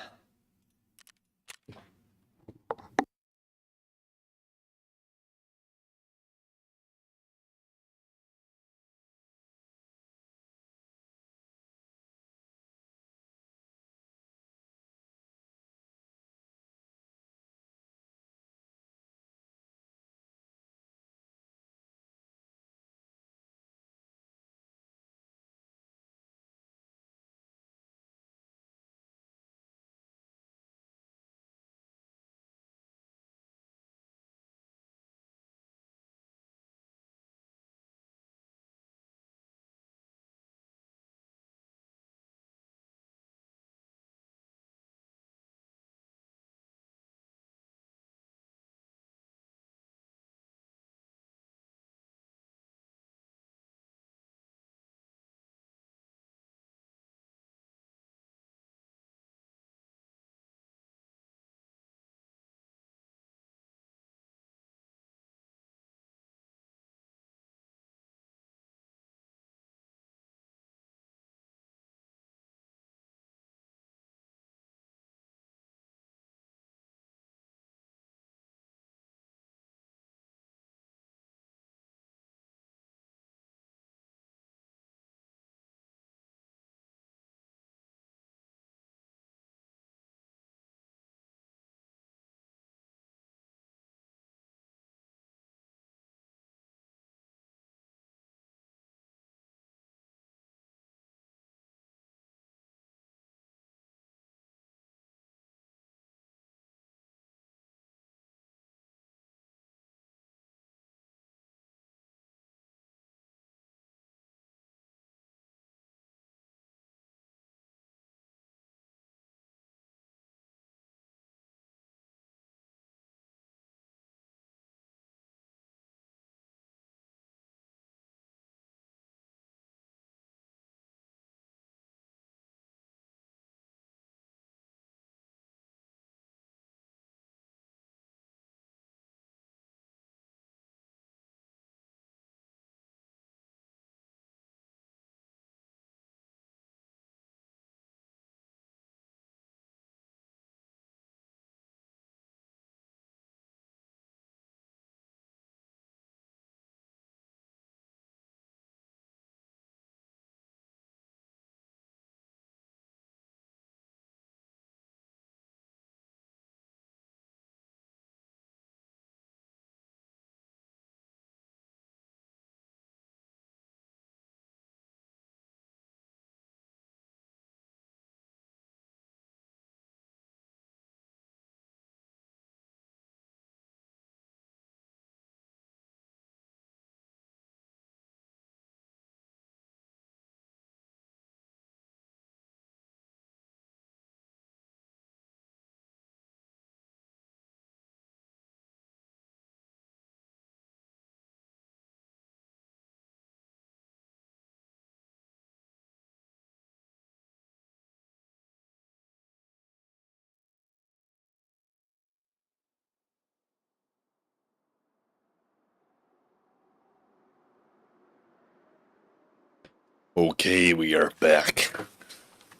Okay, we are back.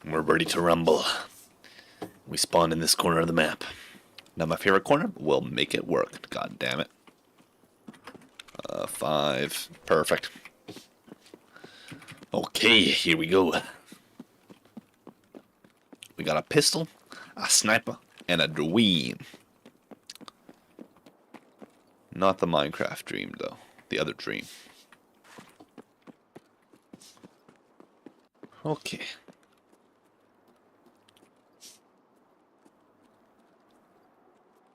We're ready to rumble. We spawned in this corner of the map. Not my favorite corner, but we'll make it work. God damn it. 5. Perfect. Okay, here we go. We got a pistol, a sniper, and a dream. Not the Minecraft dream, though. The other dream. Okay.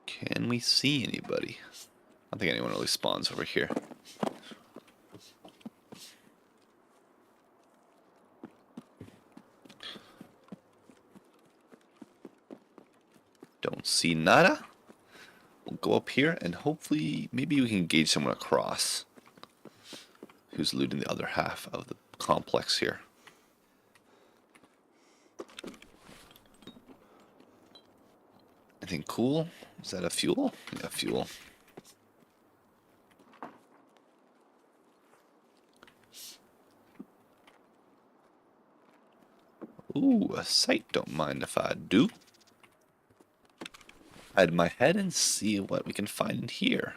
Can we see anybody? I don't think anyone really spawns over here. Don't see nada. We'll go up here and hopefully maybe we can engage someone across who's looting the other half of the complex here. Anything cool? Is that a fuel? Yeah, fuel. Ooh, a sight. Don't mind if I do. Hide my head and see what we can find in here.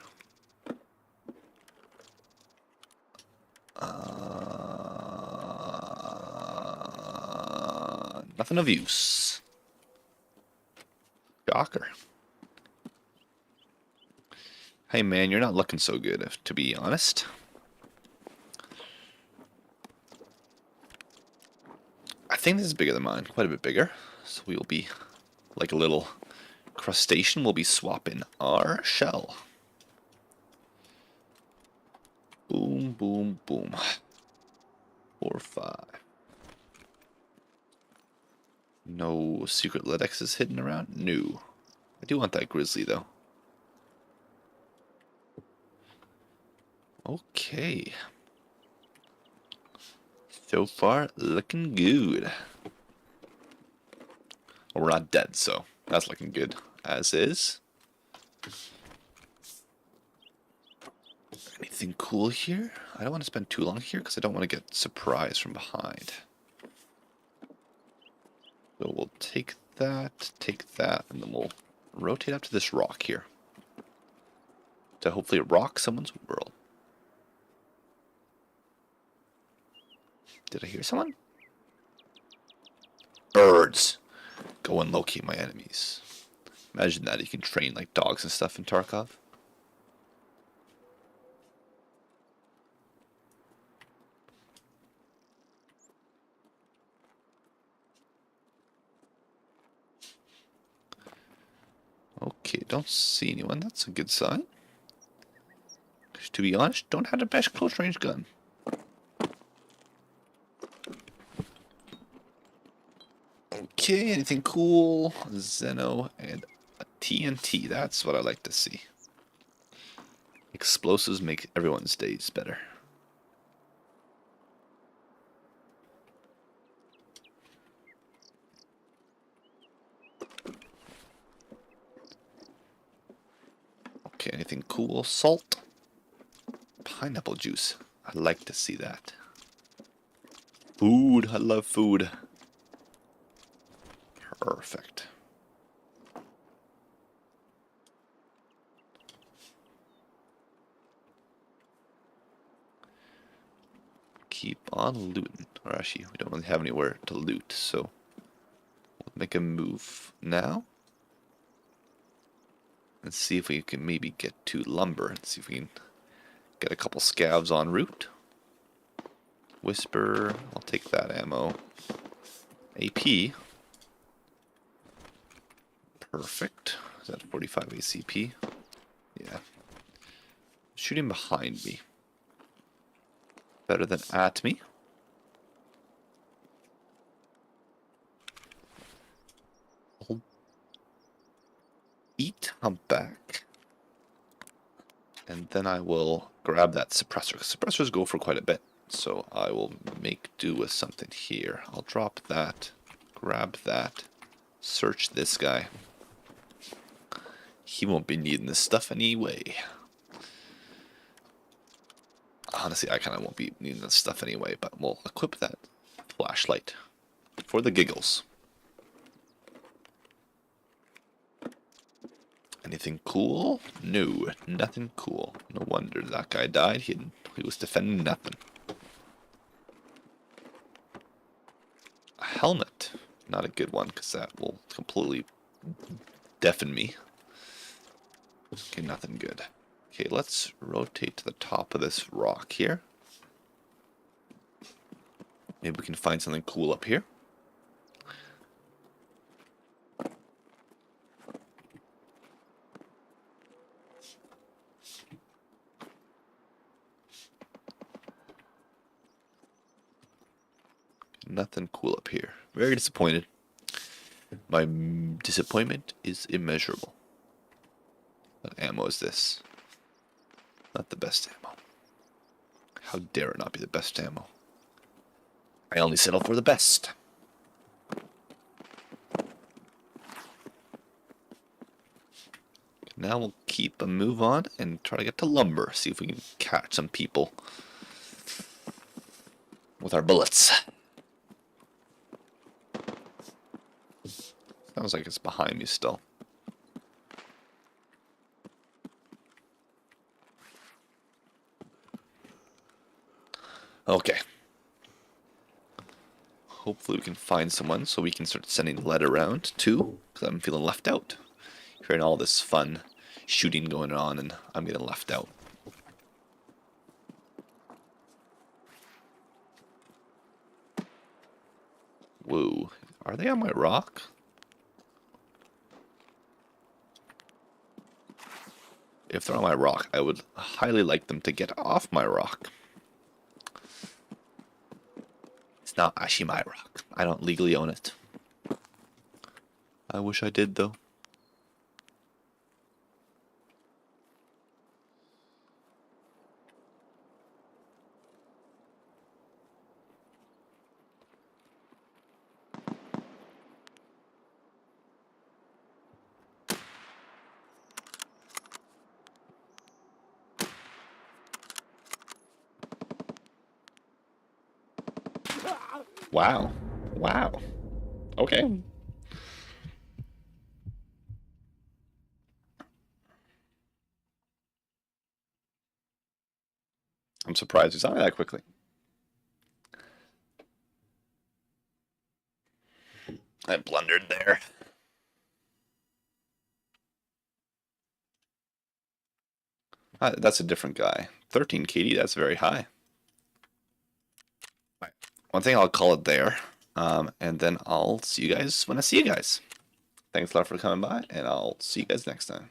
Nothing of use. Shocker. Hey man, you're not looking so good, to be honest. I think this is bigger than mine, quite a bit bigger. So we will be like a little crustacean. We'll be swapping our shell. Boom, boom, boom. 4, 5. No secret Lidexes hidden around? No. I do want that grizzly though. Okay. So far, looking good. Well, we're not dead, so that's looking good. As is. Anything cool here? I don't want to spend too long here because I don't want to get surprised from behind. So we'll take that, and then we'll rotate up to this rock here. To hopefully rock someone's world. Did I hear someone? Birds! Go and locate my enemies. Imagine that, you can train like dogs and stuff in Tarkov. Okay, don't see anyone. That's a good sign. To be honest, don't have the best close range gun. Okay, anything cool? Zeno and a TNT. That's what I like to see. Explosives make everyone's days better. Okay, anything cool? Salt. Pineapple juice. I like to see that. Food. I love food. Perfect. Keep on looting. Or actually, we don't really have anywhere to loot, so we'll make a move now. And see if we can maybe get to lumber and see if we can get a couple scavs en route. Whisper, I'll take that ammo. AP. Perfect. Is that 45 ACP? Yeah. Shooting behind me. Better than at me. I'll eat humpback. And then I will grab that suppressor. Suppressors go for quite a bit. So I will make do with something here. I'll drop that. Grab that. Search this guy. He won't be needing this stuff anyway. Honestly, I kind of won't be needing this stuff anyway, but we'll equip that flashlight for the giggles. Anything cool? No, nothing cool. No wonder that guy died. He was defending nothing. A helmet. Not a good one, because that will completely deafen me. Okay, nothing good. Okay, let's rotate to the top of this rock here. Maybe we can find something cool up here. Nothing cool up here. Very disappointed. My disappointment is immeasurable. What ammo is this? Not the best ammo. How dare it not be the best ammo? I only settle for the best. Now we'll keep a move on and try to get to lumber. See if we can catch some people with our bullets. Sounds like it's behind me still. Okay. Hopefully we can find someone so we can start sending lead around too, because I'm feeling left out. Hearing all this fun shooting going on and I'm getting left out. Whoa. Are they on my rock? If they're on my rock, I would highly like them to get off my rock. It's not actually my rock. I don't legally own it. I wish I did, though. Wow. Wow. Okay. I'm surprised you saw me that quickly. I blundered there. That's a different guy. 13 KD, that's very high. Right. One thing, I'll call it there. And then I'll see you guys when I see you guys. Thanks a lot for coming by, and I'll see you guys next time.